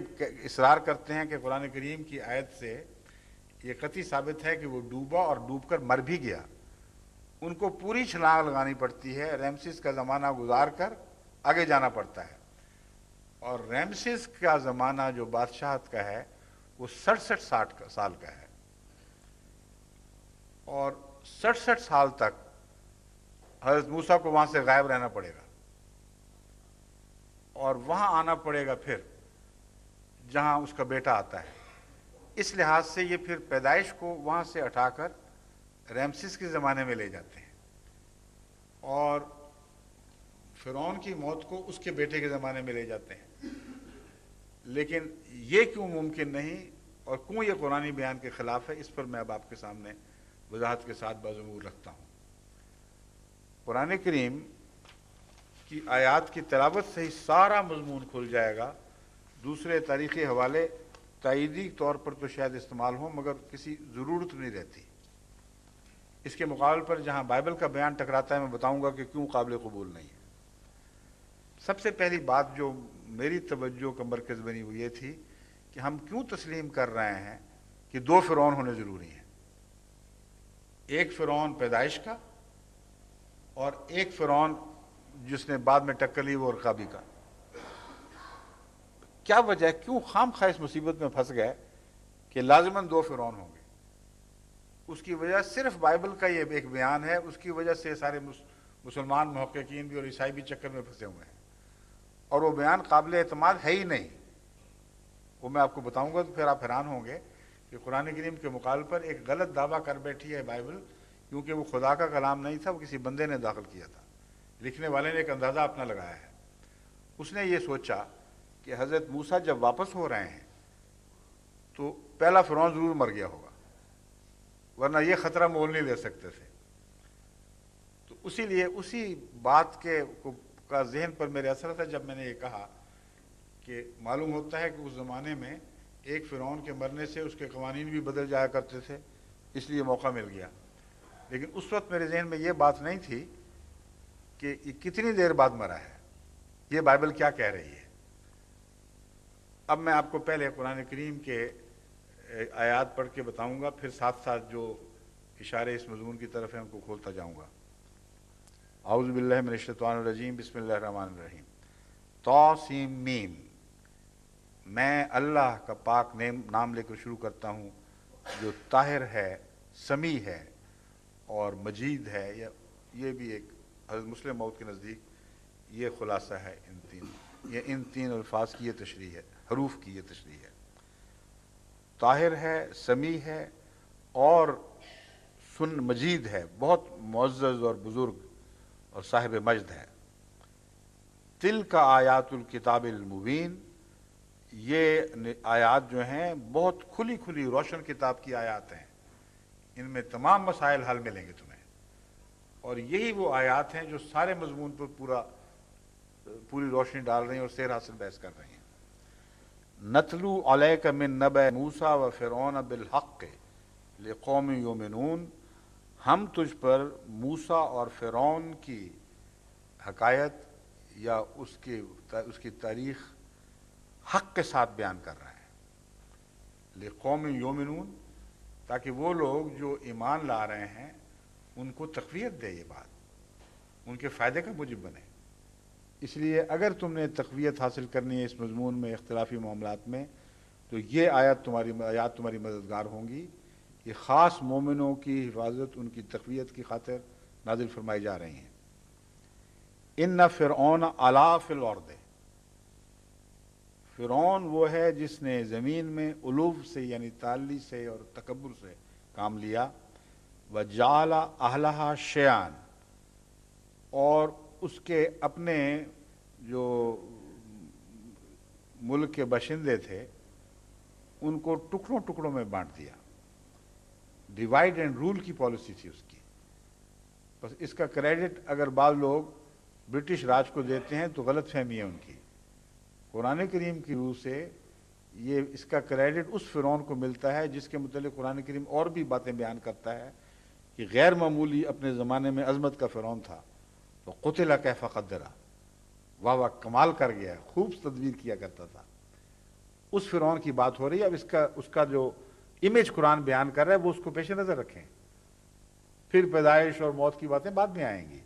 اصرار کرتے ہیں کہ قرآن کریم کی آیت سے یہ قطعی ثابت ہے کہ وہ ڈوبا اور ڈوب کر مر بھی گیا، ان کو پوری چھلانگ لگانی پڑتی ہے، ریمسس کا زمانہ گزار کر آگے جانا پڑتا ہے. اور ریمسس کا زمانہ جو بادشاہت کا ہے وہ 67-60 سال کا ہے، اور 67 سال تک حضرت موسیٰ کو وہاں سے غائب رہنا پڑے گا، اور وہاں آنا پڑے گا پھر جہاں اس کا بیٹا آتا ہے. اس لحاظ سے یہ پھر پیدائش کو وہاں سے اٹھا کر ریمسس کے زمانے میں لے جاتے ہیں، اور فرعون کی موت کو اس کے بیٹے کے زمانے میں لے جاتے ہیں. لیکن یہ کیوں ممکن نہیں اور کیوں یہ قرآنی بیان کے خلاف ہے، اس پر میں اب آپ کے سامنے وضاحت کے ساتھ بازمور رکھتا ہوں. قرآن کریم کی آیات کی تلاوت سے ہی سارا مضمون کھل جائے گا. دوسرے تاریخی حوالے تائیدی طور پر تو شاید استعمال ہوں، مگر کسی ضرورت نہیں رہتی. اس کے مقابل پر جہاں بائبل کا بیان ٹکراتا ہے میں بتاؤں گا کہ کیوں قابل قبول نہیں ہے. سب سے پہلی بات جو میری توجہ کا مرکز بنی وہ یہ تھی کہ ہم کیوں تسلیم کر رہے ہیں کہ 2 فرعون ہونے ضروری ہیں، ایک فرعون پیدائش کا اور ایک فرعون جس نے بعد میں ٹکر لی وہ رقابی کا. کیا وجہ، کیوں خام خواہ اس مصیبت میں پھنس گئے کہ لازماً 2 فرعون ہوں گے؟ اس کی وجہ صرف بائبل کا یہ ایک بیان ہے، اس کی وجہ سے سارے مسلمان محققین بھی اور عیسائی بھی چکر میں پھنسے ہوئے ہیں، اور وہ بیان قابل اعتماد ہے ہی نہیں. وہ میں آپ کو بتاؤں گا تو پھر آپ حیران ہوں گے کہ قرآن کریم کے مقابل پر ایک غلط دعویٰ کر بیٹھی ہے بائبل، کیونکہ وہ خدا کا کلام نہیں تھا، وہ کسی بندے نے داخل کیا تھا. لکھنے والے نے ایک اندازہ اپنا لگایا ہے. اس نے یہ سوچا کہ حضرت موسیٰ جب واپس ہو رہے ہیں تو پہلا فرعون ضرور مر گیا ہوگا، ورنہ یہ خطرہ مول نہیں لے سکتے تھے. تو اسی لیے اسی بات کا ذہن پر میرے اثر تھا جب میں نے یہ کہا کہ معلوم ہوتا ہے کہ اس زمانے میں ایک فرعون کے مرنے سے اس کے قوانین بھی بدل جایا کرتے تھے، اس لیے موقع مل گیا. لیکن اس وقت میرے ذہن میں یہ بات نہیں تھی کہ یہ کتنی دیر بعد مرا ہے، یہ بائبل کیا کہہ رہی ہے. اب میں آپ کو پہلے قرآن کریم کے آیات پڑھ کے بتاؤں گا، پھر ساتھ ساتھ جو اشارے اس مضمون کی طرف ہیں ان کو کھولتا جاؤں گا. اعوذ باللہ من الشیطان الرجیم، بسم اللہ الرحمن الرحیم. طاسیم میم. میں اللہ کا پاک نام لے کر شروع کرتا ہوں جو طاہر ہے، سمیع ہے اور مجید ہے. یہ بھی ایک حضرت مسلم موت کے نزدیک یہ خلاصہ ہے ان تین الفاظ کی یہ تشریح ہے، حروف کی یہ تشریح ہے. طاہر ہے، سمیع ہے اور مجید ہے، بہت معزز اور بزرگ اور صاحب مجد ہے. تلک آیات الکتاب المبین. یہ آیات جو ہیں بہت کھلی کھلی روشن کتاب کی آیات ہیں، ان میں تمام مسائل حل ملیں گے تمہیں. اور یہی وہ آیات ہیں جو سارے مضمون پر پوری روشنی ڈال رہی ہیں اور سیر حاصل بحث کر رہی ہیں. نتلو علیک من نبأ موسیٰ و فرعون بالحق لقوم یؤمنون. ہم تجھ پر موسیٰ اور فرعون کی حکایت یا اس کی تاریخ حق کے ساتھ بیان کر رہے ہیں. لقوم یؤمنون، تاکہ وہ لوگ جو ایمان لا رہے ہیں ان کو تقویت دے، یہ بات ان کے فائدے کا موجب بنے. اس لیے اگر تم نے تقویت حاصل کرنی ہے اس مضمون میں، اختلافی معاملات میں، تو یہ آیات تمہاری مددگار ہوں گی. یہ خاص مومنوں کی حفاظت، ان کی تقویت کی خاطر نازل فرمائی جا رہی ہیں. ان فرعون علا فی الارض. فرعون وہ ہے جس نے زمین میں علو سے یعنی تعالی سے اور تکبر سے کام لیا. وجعل اہلہا شیعاً، اور اس کے اپنے جو ملک کے باشندے تھے ان کو ٹکڑوں ٹکڑوں میں بانٹ دیا. ڈیوائڈ اینڈ رول کی پالیسی تھی اس کی. بس اس کا کریڈٹ اگر بعض لوگ برٹش راج کو دیتے ہیں تو غلط فہمی ہے ان کی. قرآن کریم کی روح سے یہ اس کا کریڈٹ اس فرعون کو ملتا ہے جس کے متعلق قرآن کریم اور بھی باتیں بیان کرتا ہے کہ غیر معمولی اپنے زمانے میں عظمت کا فرعون تھا. قتل کیف قدر، واہ واہ کمال کر گیا، خوب تدبیر کیا کرتا تھا، اس فرعون کی بات ہو رہی ہے۔ اب اس کا جو امیج قرآن بیان کر رہا ہے وہ اس کو پیش نظر رکھیں، پھر پیدائش اور موت کی باتیں بعد میں آئیں گی۔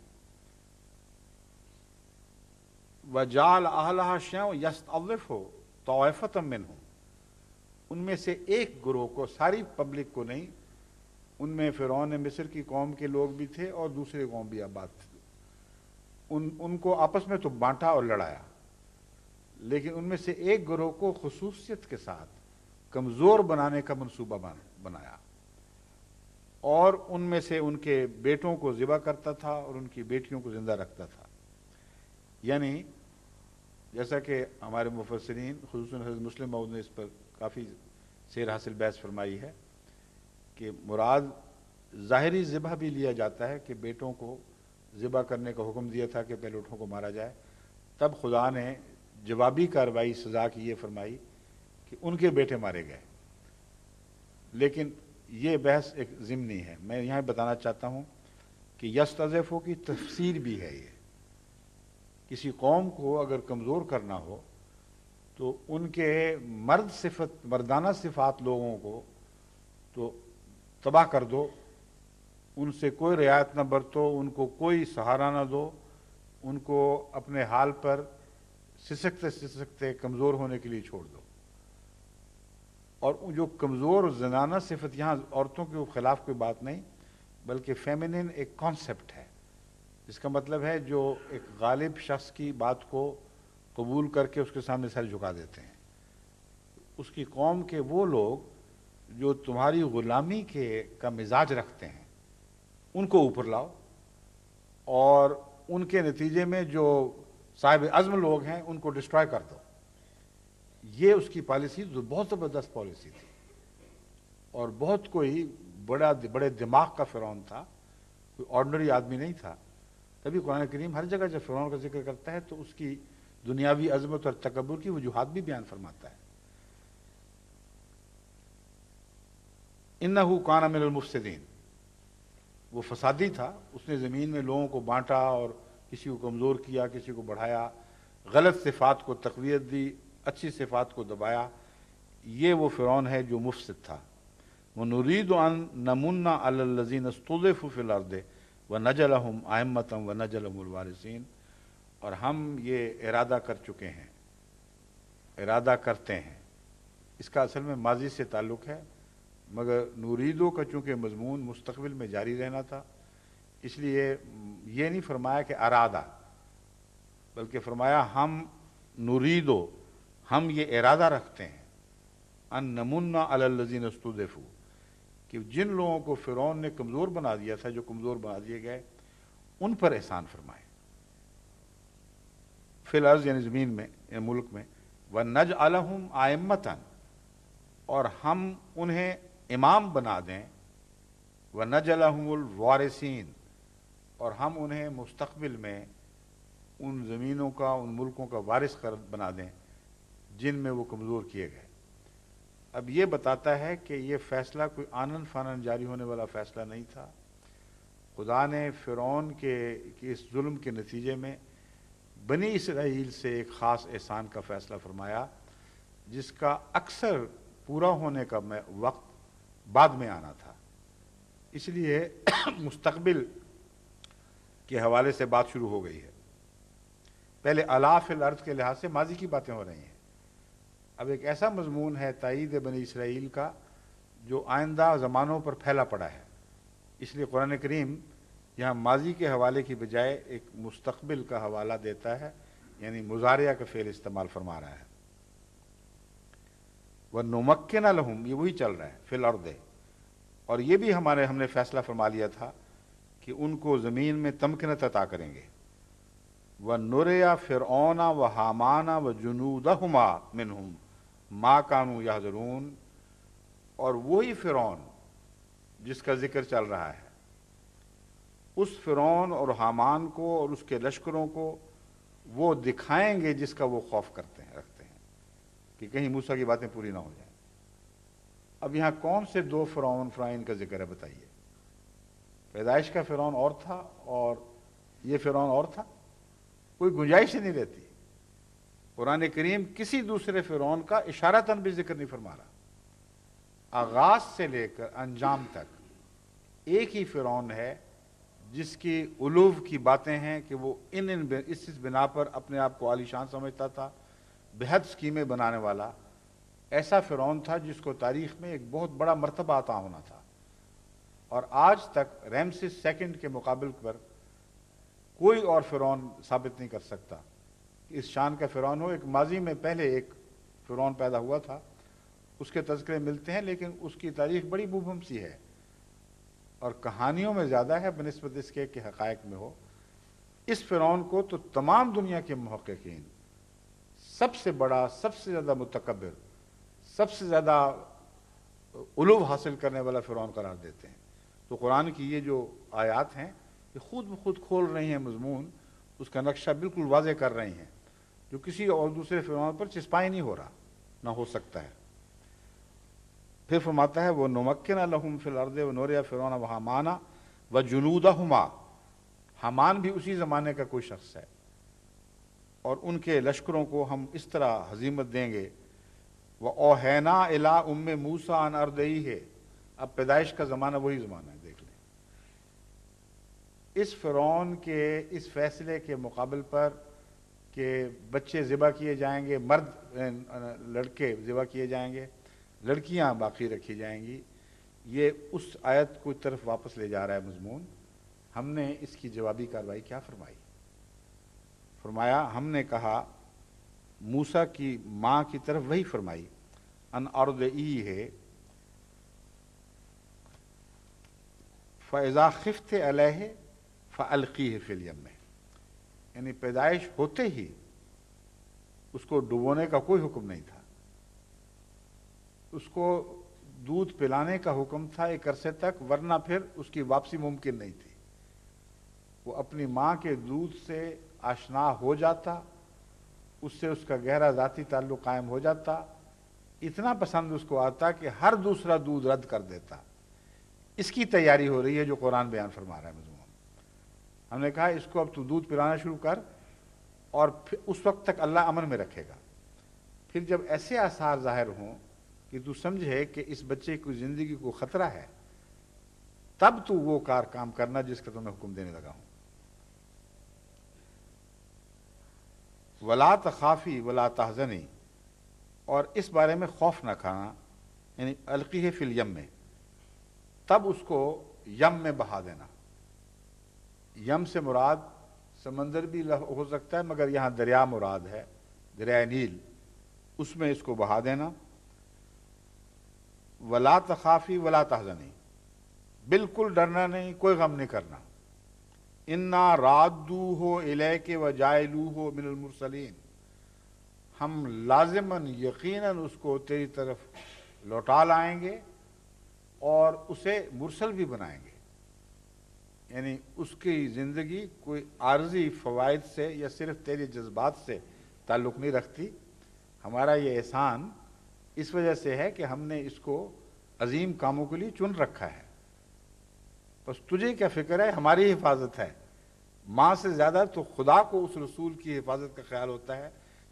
وَجَعَلَ أَهْلَهَا شِيَعًا يَسْتَضْعِفُ طَائِفَةً مِّنْهُمْ، ان میں سے ایک گروہ کو، ساری پبلک کو نہیں، ان میں فرعون مصر کی قوم کے لوگ بھی تھے اور دوسرے قوم بھی آباد تھے، ان کو آپس میں تو بانٹا اور لڑایا، لیکن ان میں سے ایک گروہ کو خصوصیت کے ساتھ کمزور بنانے کا منصوبہ بنایا، اور ان میں سے ان کے بیٹوں کو ذبح کرتا تھا اور ان کی بیٹیوں کو زندہ رکھتا تھا۔ یعنی جیسا کہ ہمارے مفسرین خصوصاً حضرت مسلم موعود نے اس پر کافی سیر حاصل بحث فرمائی ہے کہ مراد ظاہری ذبح بھی لیا جاتا ہے کہ بیٹوں کو ذبح کرنے کا حکم دیا تھا کہ پہلے اونٹوں کو مارا جائے، تب خدا نے جوابی کارروائی سزا کی یہ فرمائی کہ ان کے بیٹے مارے گئے۔ لیکن یہ بحث ایک ضمنی ہے، میں یہاں بتانا چاہتا ہوں کہ یستضعف کی تفسیر بھی ہے۔ یہ کسی قوم کو اگر کمزور کرنا ہو تو ان کے مردانہ صفات لوگوں کو تو تباہ کر دو، ان سے کوئی رعایت نہ برتو، ان کو کوئی سہارا نہ دو، ان کو اپنے حال پر سسکتے کمزور ہونے کے لیے چھوڑ دو۔ اور جو کمزور زنانہ صفت، یہاں عورتوں کے خلاف کوئی بات نہیں، بلکہ فیمنن ایک کانسیپٹ ہے، جس کا مطلب ہے جو ایک غالب شخص کی بات کو قبول کر کے اس کے سامنے سر جھکا دیتے ہیں۔ اس کی قوم کے وہ لوگ جو تمہاری غلامی کا مزاج رکھتے ہیں ان کو اوپر لاؤ، اور ان کے نتیجے میں جو صاحب عزم لوگ ہیں ان کو ڈسٹرائے کر دو۔ یہ اس کی پالیسی بہت زبردست پالیسی تھی، اور بہت کوئی بڑے دماغ کا فرعون تھا، کوئی آرڈنری آدمی نہیں تھا۔ تبھی قرآن کریم ہر جگہ جب فرعون کا ذکر کرتا ہے تو اس کی دنیاوی عظمت اور تکبر کی وجوہات بھی بیان فرماتا ہے۔ انہ کان من المفسدین، وہ فسادی تھا، اس نے زمین میں لوگوں کو بانٹا اور کسی کو کمزور کیا، کسی کو بڑھایا، غلط صفات کو تقویت دی، اچھی صفات کو دبایا۔ یہ وہ فرعون ہے جو مفسد تھا۔ وَنُرِيدُ أَن نَمُنَّ عَلَى الَّذِينَ اسْتُضْعِفُوا فِي الْأَرْضِ وَنَجْعَلَهُمْ أَئِمَّةً وَنَجْعَلَهُمُ الْوَارِثِينَ، اور ہم یہ ارادہ کر چکے ہیں، ارادہ کرتے ہیں، اس کا اصل میں ماضی سے تعلق ہے، مگر نوریدو کا چونکہ مضمون مستقبل میں جاری رہنا تھا، اس لیے یہ نہیں فرمایا کہ ارادہ، بلکہ فرمایا ہم نوریدو، ہم یہ ارادہ رکھتے ہیں، ان نمن علی الذین استضعفوا، کہ جن لوگوں کو فرعون نے کمزور بنا دیا تھا، جو کمزور بنا دیے گئے، ان پر احسان فرمائے، فی الارض یعنی زمین میں، یعنی ملک میں، وَنَجْعَلَهُمْ أَئِمَّةً، اور ہم انہیں امام بنا دیں، وَنَجْعَلَهُمُ الْوَارِثِينَ، اور ہم انہیں مستقبل میں ان زمینوں کا، ان ملکوں کا وارث بنا دیں جن میں وہ کمزور کیے گئے۔ اب یہ بتاتا ہے کہ یہ فیصلہ کوئی آنن فانن جاری ہونے والا فیصلہ نہیں تھا۔ خدا نے فرعون کے اس ظلم کے نتیجے میں بنی اسرائیل سے ایک خاص احسان کا فیصلہ فرمایا، جس کا اکثر پورا ہونے کا وقت بعد میں آنا تھا۔ اس لیے مستقبل کے حوالے سے بات شروع ہو گئی ہے۔ پہلے الا فی الارض کے لحاظ سے ماضی کی باتیں ہو رہی ہیں، اب ایک ایسا مضمون ہے تائید بنی اسرائیل کا جو آئندہ زمانوں پر پھیلا پڑا ہے، اس لیے قرآن کریم یہاں ماضی کے حوالے کی بجائے ایک مستقبل کا حوالہ دیتا ہے، یعنی مضارعہ کا فعل استعمال فرما رہا ہے۔ وَنُمَكِّنَ لَهُمْ، یہ وہی چل رہا ہے، فی الارض، اور یہ بھی ہم نے فیصلہ فرما لیا تھا کہ ان کو زمین میں تمکنت عطا کریں گے۔ وَنُرِيَ فِرْعَوْنَ وَحَامَانَ وَجُنُودَهُمَا مِنْهُمْ مَا كَانُوا يَحْذَرُونَ، اور وہی فرعون جس کا ذکر چل رہا ہے، اس فرعون اور حامان کو اور اس کے لشکروں کو وہ دکھائیں گے جس کا وہ خوف رکھتے ہیں کہ کہیں موسیٰ کی باتیں پوری نہ ہو جائیں۔ اب یہاں کون سے دو فرعون کا ذکر ہے بتائیے؟ پیدائش کا فرعون اور تھا، اور یہ فرعون اور تھا، کوئی گنجائش ہی نہیں رہتی۔ قرآن کریم کسی دوسرے فرعون کا اشارتاً بھی ذکر نہیں فرما رہا، آغاز سے لے کر انجام تک ایک ہی فرعون ہے جس کی علو کی باتیں ہیں کہ وہ اس بنا پر اپنے آپ کو عالی شان سمجھتا تھا، بہت اسکیمیں بنانے والا ایسا فرعون تھا جس کو تاریخ میں ایک بہت بڑا مرتبہ عطا ہونا تھا، اور آج تک رامسیس سیکنڈ کے مقابل پر کوئی اور فرعون ثابت نہیں کر سکتا کہ اس شان کا فرعون ہو۔ ایک ماضی میں پہلے ایک فرعون پیدا ہوا تھا، اس کے تذکرے ملتے ہیں، لیکن اس کی تاریخ بڑی مبہم سی ہے اور کہانیوں میں زیادہ ہے بنسبت اس کے کہ حقائق میں ہو۔ اس فرعون کو تو تمام دنیا کے محققین سب سے بڑا، سب سے زیادہ متکبر، سب سے زیادہ علو حاصل کرنے والا فرعون قرار دیتے ہیں۔ تو قرآن کی یہ جو آیات ہیں یہ خود بخود کھول رہی ہیں مضمون، اس کا نقشہ بالکل واضح کر رہی ہیں، جو کسی اور دوسرے فرعون پر چسپائی نہیں ہو رہا، نہ ہو سکتا ہے۔ پھر فرماتا ہے وہ نمکن لہم فی الارض ونوری فرعون وہامان وجنودہما، حامان بھی اسی زمانے کا کوئی شخص ہے، اور ان کے لشکروں کو ہم اس طرح ہزیمت دیں گے۔ وَأَوْحَيْنَا إِلَىٰ أُمِّ مُوسَىٰ أَنْ أَرْضِعِيهِ، اب پیدائش کا زمانہ وہی زمانہ ہے، دیکھ لیں۔ اس فرعون کے اس فیصلے کے مقابل پر کہ بچے ذبح کیے جائیں گے، مرد لڑکے ذبح کیے جائیں گے، لڑکیاں باقی رکھی جائیں گی، یہ اس آیت کو طرف واپس لے جا رہا ہے مضمون۔ ہم نے اس کی جوابی کارروائی کیا فرمائی؟ فرمایا ہم نے کہا موسیٰ کی ماں کی طرف وہی فرمائی، ان ارضعیہ فاذا خفت علیہ فالقیہ فی الیم، یعنی پیدائش ہوتے ہی اس کو ڈبونے کا کوئی حکم نہیں تھا، اس کو دودھ پلانے کا حکم تھا ایک عرصے تک، ورنہ پھر اس کی واپسی ممکن نہیں تھی۔ وہ اپنی ماں کے دودھ سے آشنا ہو جاتا، اس سے اس کا گہرا ذاتی تعلق قائم ہو جاتا، اتنا پسند اس کو آتا کہ ہر دوسرا دودھ رد کر دیتا۔ اس کی تیاری ہو رہی ہے جو قرآن بیان فرما رہا ہے مضمون۔ ہم نے کہا اس کو اب تو دودھ پلانا شروع کر، اور پھر اس وقت تک اللہ امن میں رکھے گا۔ پھر جب ایسے آثار ظاہر ہوں کہ تو سمجھے کہ اس بچے کی زندگی کو خطرہ ہے، تب تو وہ کام کرنا جس کا تمہیں حکم دینے لگا ہوں۔ وَلَا تَخَافِي وَلَا تَحْزَنِي، اور اس بارے میں خوف نہ کھانا، یعنی القیہ فی الیم میں، تب اس کو یم میں بہا دینا۔ یم سے مراد سمندر بھی ہو سکتا ہے، مگر یہاں دریا مراد ہے، دریائے نیل، اس میں اس کو بہا دینا۔ وَلَا تَخَافِي وَلَا تَحْزَنِي، بالکل ڈرنا نہیں، کوئی غم نہیں کرنا۔ اِنَّا رَادُّوهُ إِلَيْكَ وَجَاعِلُوهُ مِنَ الْمُرْسَلِينَ، ہم لازماً یقیناً اس کو تیری طرف لوٹا لائیں گے اور اسے مرسل بھی بنائیں گے، یعنی اس کی زندگی کوئی عارضی فوائد سے یا صرف تیری جذبات سے تعلق نہیں رکھتی۔ ہمارا یہ احسان اس وجہ سے ہے کہ ہم نے اس کو عظیم کاموں کے لیے چن رکھا ہے۔ بس تجھے کیا فکر ہے، ہماری حفاظت ہے۔ ماں سے زیادہ تو خدا کو اس رسول کی حفاظت کا خیال ہوتا ہے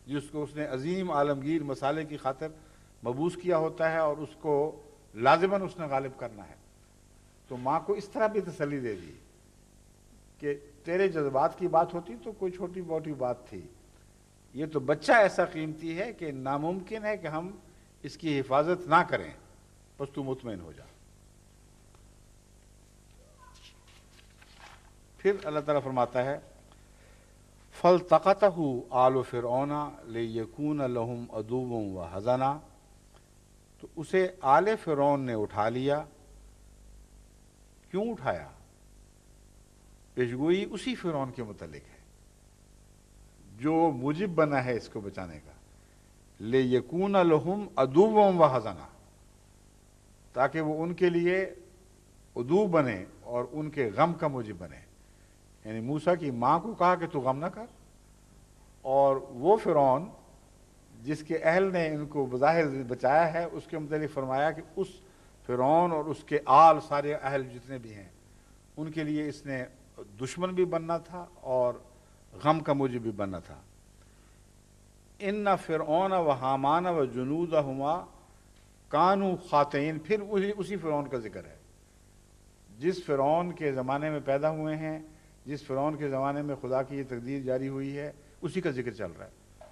جس کو اس نے عظیم عالمگیر مسالے کی خاطر مبعوث کیا ہوتا ہے، اور اس کو لازماً اس نے غالب کرنا ہے۔ تو ماں کو اس طرح بھی تسلی دے دی کہ تیرے جذبات کی بات ہوتی تو کوئی چھوٹی موٹی بات تھی، یہ تو بچہ ایسا قیمتی ہے کہ ناممکن ہے کہ ہم اس کی حفاظت نہ کریں، بس تو مطمئن ہو جا۔ پھر اللہ تعالیٰ فرماتا ہے فَالْتَقَطَهُ آلُ فِرْعَوْنَ لِيَكُونَ لَهُمْ عَدُوًّا وَحَزَنًا، تو اسے آل فرعون نے اٹھا لیا۔ کیوں اٹھایا؟ پیشگوئی اسی فرعون کے متعلق ہے جو موجب بنا ہے اس کو بچانے کا۔ لِيَكُونَ لَهُمْ عَدُوًّا وَحَزَنًا، تاکہ وہ ان کے لیے عدو بنے اور ان کے غم کا موجب بنے۔ یعنی موسیٰ کی ماں کو کہا کہ تو غم نہ کر، اور وہ فرعون جس کے اہل نے ان کو بظاہر بچایا ہے اس کے متعلق فرمایا کہ اس فرعون اور اس کے آل، سارے اہل جتنے بھی ہیں، ان کے لیے اس نے دشمن بھی بننا تھا اور غم کا موجب بھی بننا تھا۔ ان فرعون و حامان و جنودہما کانوا خاطئین، پھر اسی فرعون کا ذکر ہے جس فرعون کے زمانے میں پیدا ہوئے ہیں، جس فرعون کے زمانے میں خدا کی یہ تقدیر جاری ہوئی ہے، اسی کا ذکر چل رہا ہے،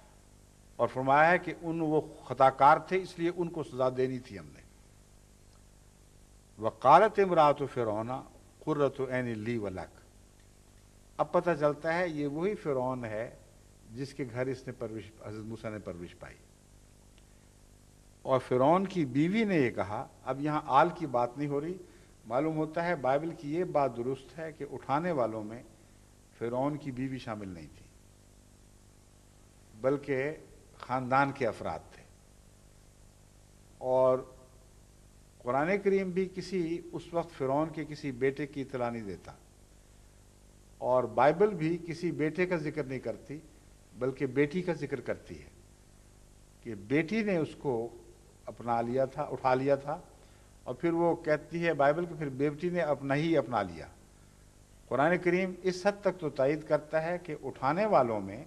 اور فرمایا ہے کہ وہ خطا کار تھے، اس لیے ان کو سزا دینی تھی ہم نے۔ وقالت امرأۃ فرعون قرۃ عین لی ولک، اب پتہ چلتا ہے یہ وہی فرعون ہے جس کے گھر اس نے حضرت موسیٰ نے پرورش پائی۔ اور فرعون کی بیوی نے یہ کہا، اب یہاں آل کی بات نہیں ہو رہی، معلوم ہوتا ہے بائبل کی یہ بات درست ہے کہ اٹھانے والوں میں فرعون کی بیوی شامل نہیں تھی، بلکہ خاندان کے افراد تھے۔ اور قرآن کریم بھی اس وقت فرعون کے کسی بیٹے کی اطلاع نہیں دیتا، اور بائبل بھی کسی بیٹے کا ذکر نہیں کرتی بلکہ بیٹی کا ذکر کرتی ہے کہ بیٹی نے اس کو اٹھا لیا تھا، اور پھر وہ کہتی ہے بائبل کہ پھر بیٹی نے اپنا لیا۔ قرآن کریم اس حد تک تو تائید کرتا ہے کہ اٹھانے والوں میں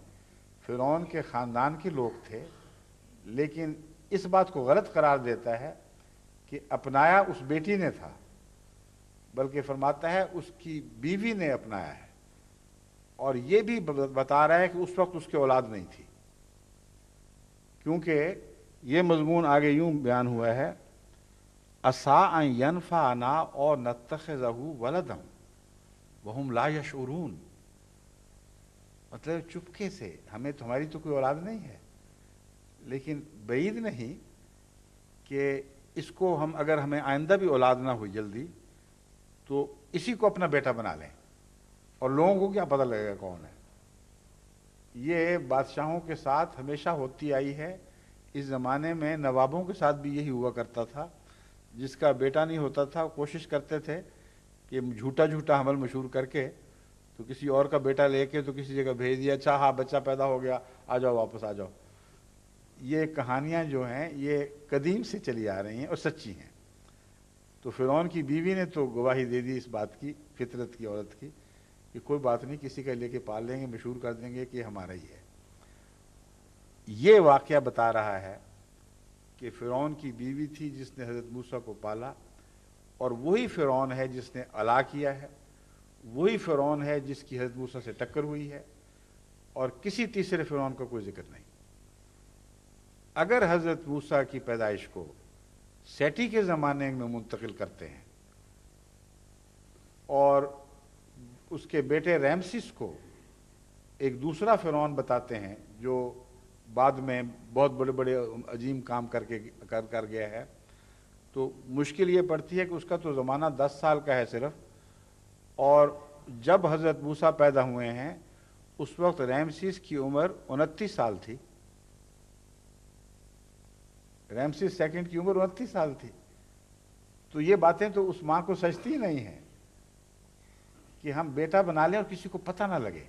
فرعون کے خاندان کے لوگ تھے، لیکن اس بات کو غلط قرار دیتا ہے کہ اپنایا اس بیٹی نے تھا، بلکہ فرماتا ہے اس کی بیوی نے اپنایا ہے، اور یہ بھی بتا رہا ہے کہ اس وقت اس کی اولاد نہیں تھی، کیونکہ یہ مضمون آگے یوں بیان ہوا ہے، عَسَىٰ أَن يَنفَعَنَا اور نَتَّخِذَهُ وَلَدًا وَهُمْ لَا يَشْعُرُونَ، مطلب چپکے سے، ہماری تو کوئی اولاد نہیں ہے، لیکن بعید نہیں کہ اس کو اگر ہمیں آئندہ بھی اولاد نہ ہوئی جلدی تو اسی کو اپنا بیٹا بنا لیں، اور لوگوں کو کیا پتہ لگے گا کون ہے۔ یہ بادشاہوں کے ساتھ ہمیشہ ہوتی آئی ہے، اس زمانے میں نوابوں کے ساتھ بھی یہی ہوا کرتا تھا، جس کا بیٹا نہیں ہوتا تھا کوشش کرتے تھے کہ جھوٹا حمل مشہور کر کے تو کسی اور کا بیٹا لے کے تو کسی جگہ بھیج دیا، اچھا ہاں بچہ پیدا ہو گیا، آ جاؤ واپس آ جاؤ۔ یہ کہانیاں جو ہیں یہ قدیم سے چلی آ رہی ہیں اور سچی ہیں۔ تو فرعون کی بیوی نے تو گواہی دے دی اس بات کی، فطرت کی عورت کی، کہ کوئی بات نہیں، کسی کا لے کے پال لیں گے، مشہور کر دیں گے کہ یہ ہمارا ہی ہے۔ یہ واقعہ بتا رہا ہے کہ فرعون کی بیوی تھی جس نے حضرت موسیٰ کو پالا، اور وہی فرعون ہے جس نے علا کیا ہے، وہی فرعون ہے جس کی حضرت موسیٰ سے ٹکر ہوئی ہے، اور کسی تیسرے فرعون کا کوئی ذکر نہیں۔ اگر حضرت موسیٰ کی پیدائش کو سیٹی کے زمانے میں منتقل کرتے ہیں اور اس کے بیٹے ریمسیس کو ایک دوسرا فرعون بتاتے ہیں جو بعد میں بہت بڑے بڑے عظیم کام کر گیا ہے، تو مشکل یہ پڑتی ہے کہ اس کا تو زمانہ 10 سال کا ہے صرف، اور جب حضرت موسیٰ پیدا ہوئے ہیں اس وقت ریمسیس کی عمر 29 سال تھی، ریمسیس سیکنڈ کی عمر 29 سال تھی۔ تو یہ باتیں تو اس ماں کو سجتی نہیں ہیں کہ ہم بیٹا بنا لیں اور کسی کو پتہ نہ لگے۔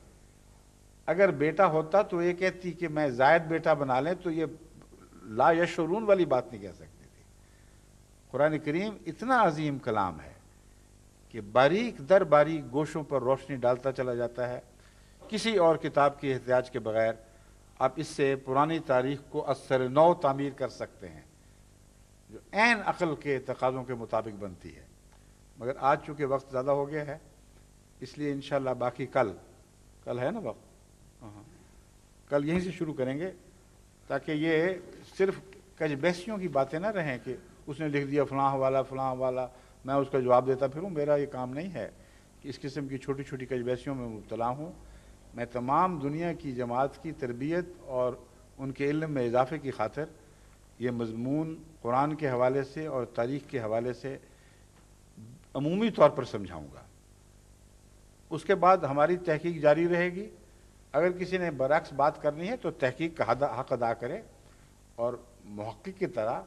اگر بیٹا ہوتا تو یہ کہتی کہ میں زائد بیٹا بنا لیں، تو یہ لا یشعرون والی بات نہیں کہہ سکتی تھی۔ قرآن کریم اتنا عظیم کلام ہے کہ باریک در باریک گوشوں پر روشنی ڈالتا چلا جاتا ہے، کسی اور کتاب کے احتیاج کے بغیر آپ اس سے پرانی تاریخ کو اثر نو تعمیر کر سکتے ہیں، جو عین عقل کے تقاضوں کے مطابق بنتی ہے۔ مگر آج چونکہ وقت زیادہ ہو گیا ہے، اس لیے انشاءاللہ باقی کل ہے نا وقت، کل یہیں سے شروع کریں گے، تاکہ یہ صرف کج بحثیوں کی باتیں نہ رہیں کہ اس نے لکھ دیا فلاں والا میں اس کا جواب دیتا پھروں۔ میرا یہ کام نہیں ہے کہ اس قسم کی چھوٹی چھوٹی کج بحثیوں میں مبتلا ہوں۔ میں تمام دنیا کی جماعت کی تربیت اور ان کے علم میں اضافے کی خاطر یہ مضمون قرآن کے حوالے سے اور تاریخ کے حوالے سے عمومی طور پر سمجھاؤں گا۔ اس کے بعد ہماری تحقیق جاری رہے گی۔ اگر کسی نے برعکس بات کرنی ہے تو تحقیق کا حق ادا کرے، اور محقق کی طرح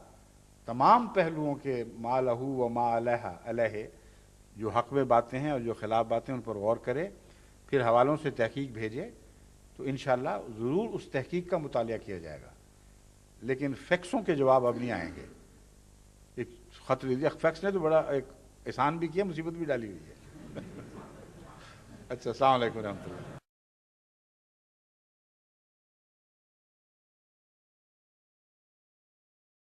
تمام پہلوؤں کے ما لہ و ما علیہ جو حق میں باتیں ہیں اور جو خلاف باتیں ان پر غور کرے، پھر حوالوں سے تحقیق بھیجے، تو انشاءاللہ ضرور اس تحقیق کا مطالعہ کیا جائے گا، لیکن فیکسوں کے جواب اب نہیں آئیں گے۔ ایک خط لیجیے، فیکس نے تو بڑا ایک احسان بھی کیا، مصیبت بھی ڈالی ہوئی ہے۔ اچھا، السلام علیکم ورحمۃ اللہ.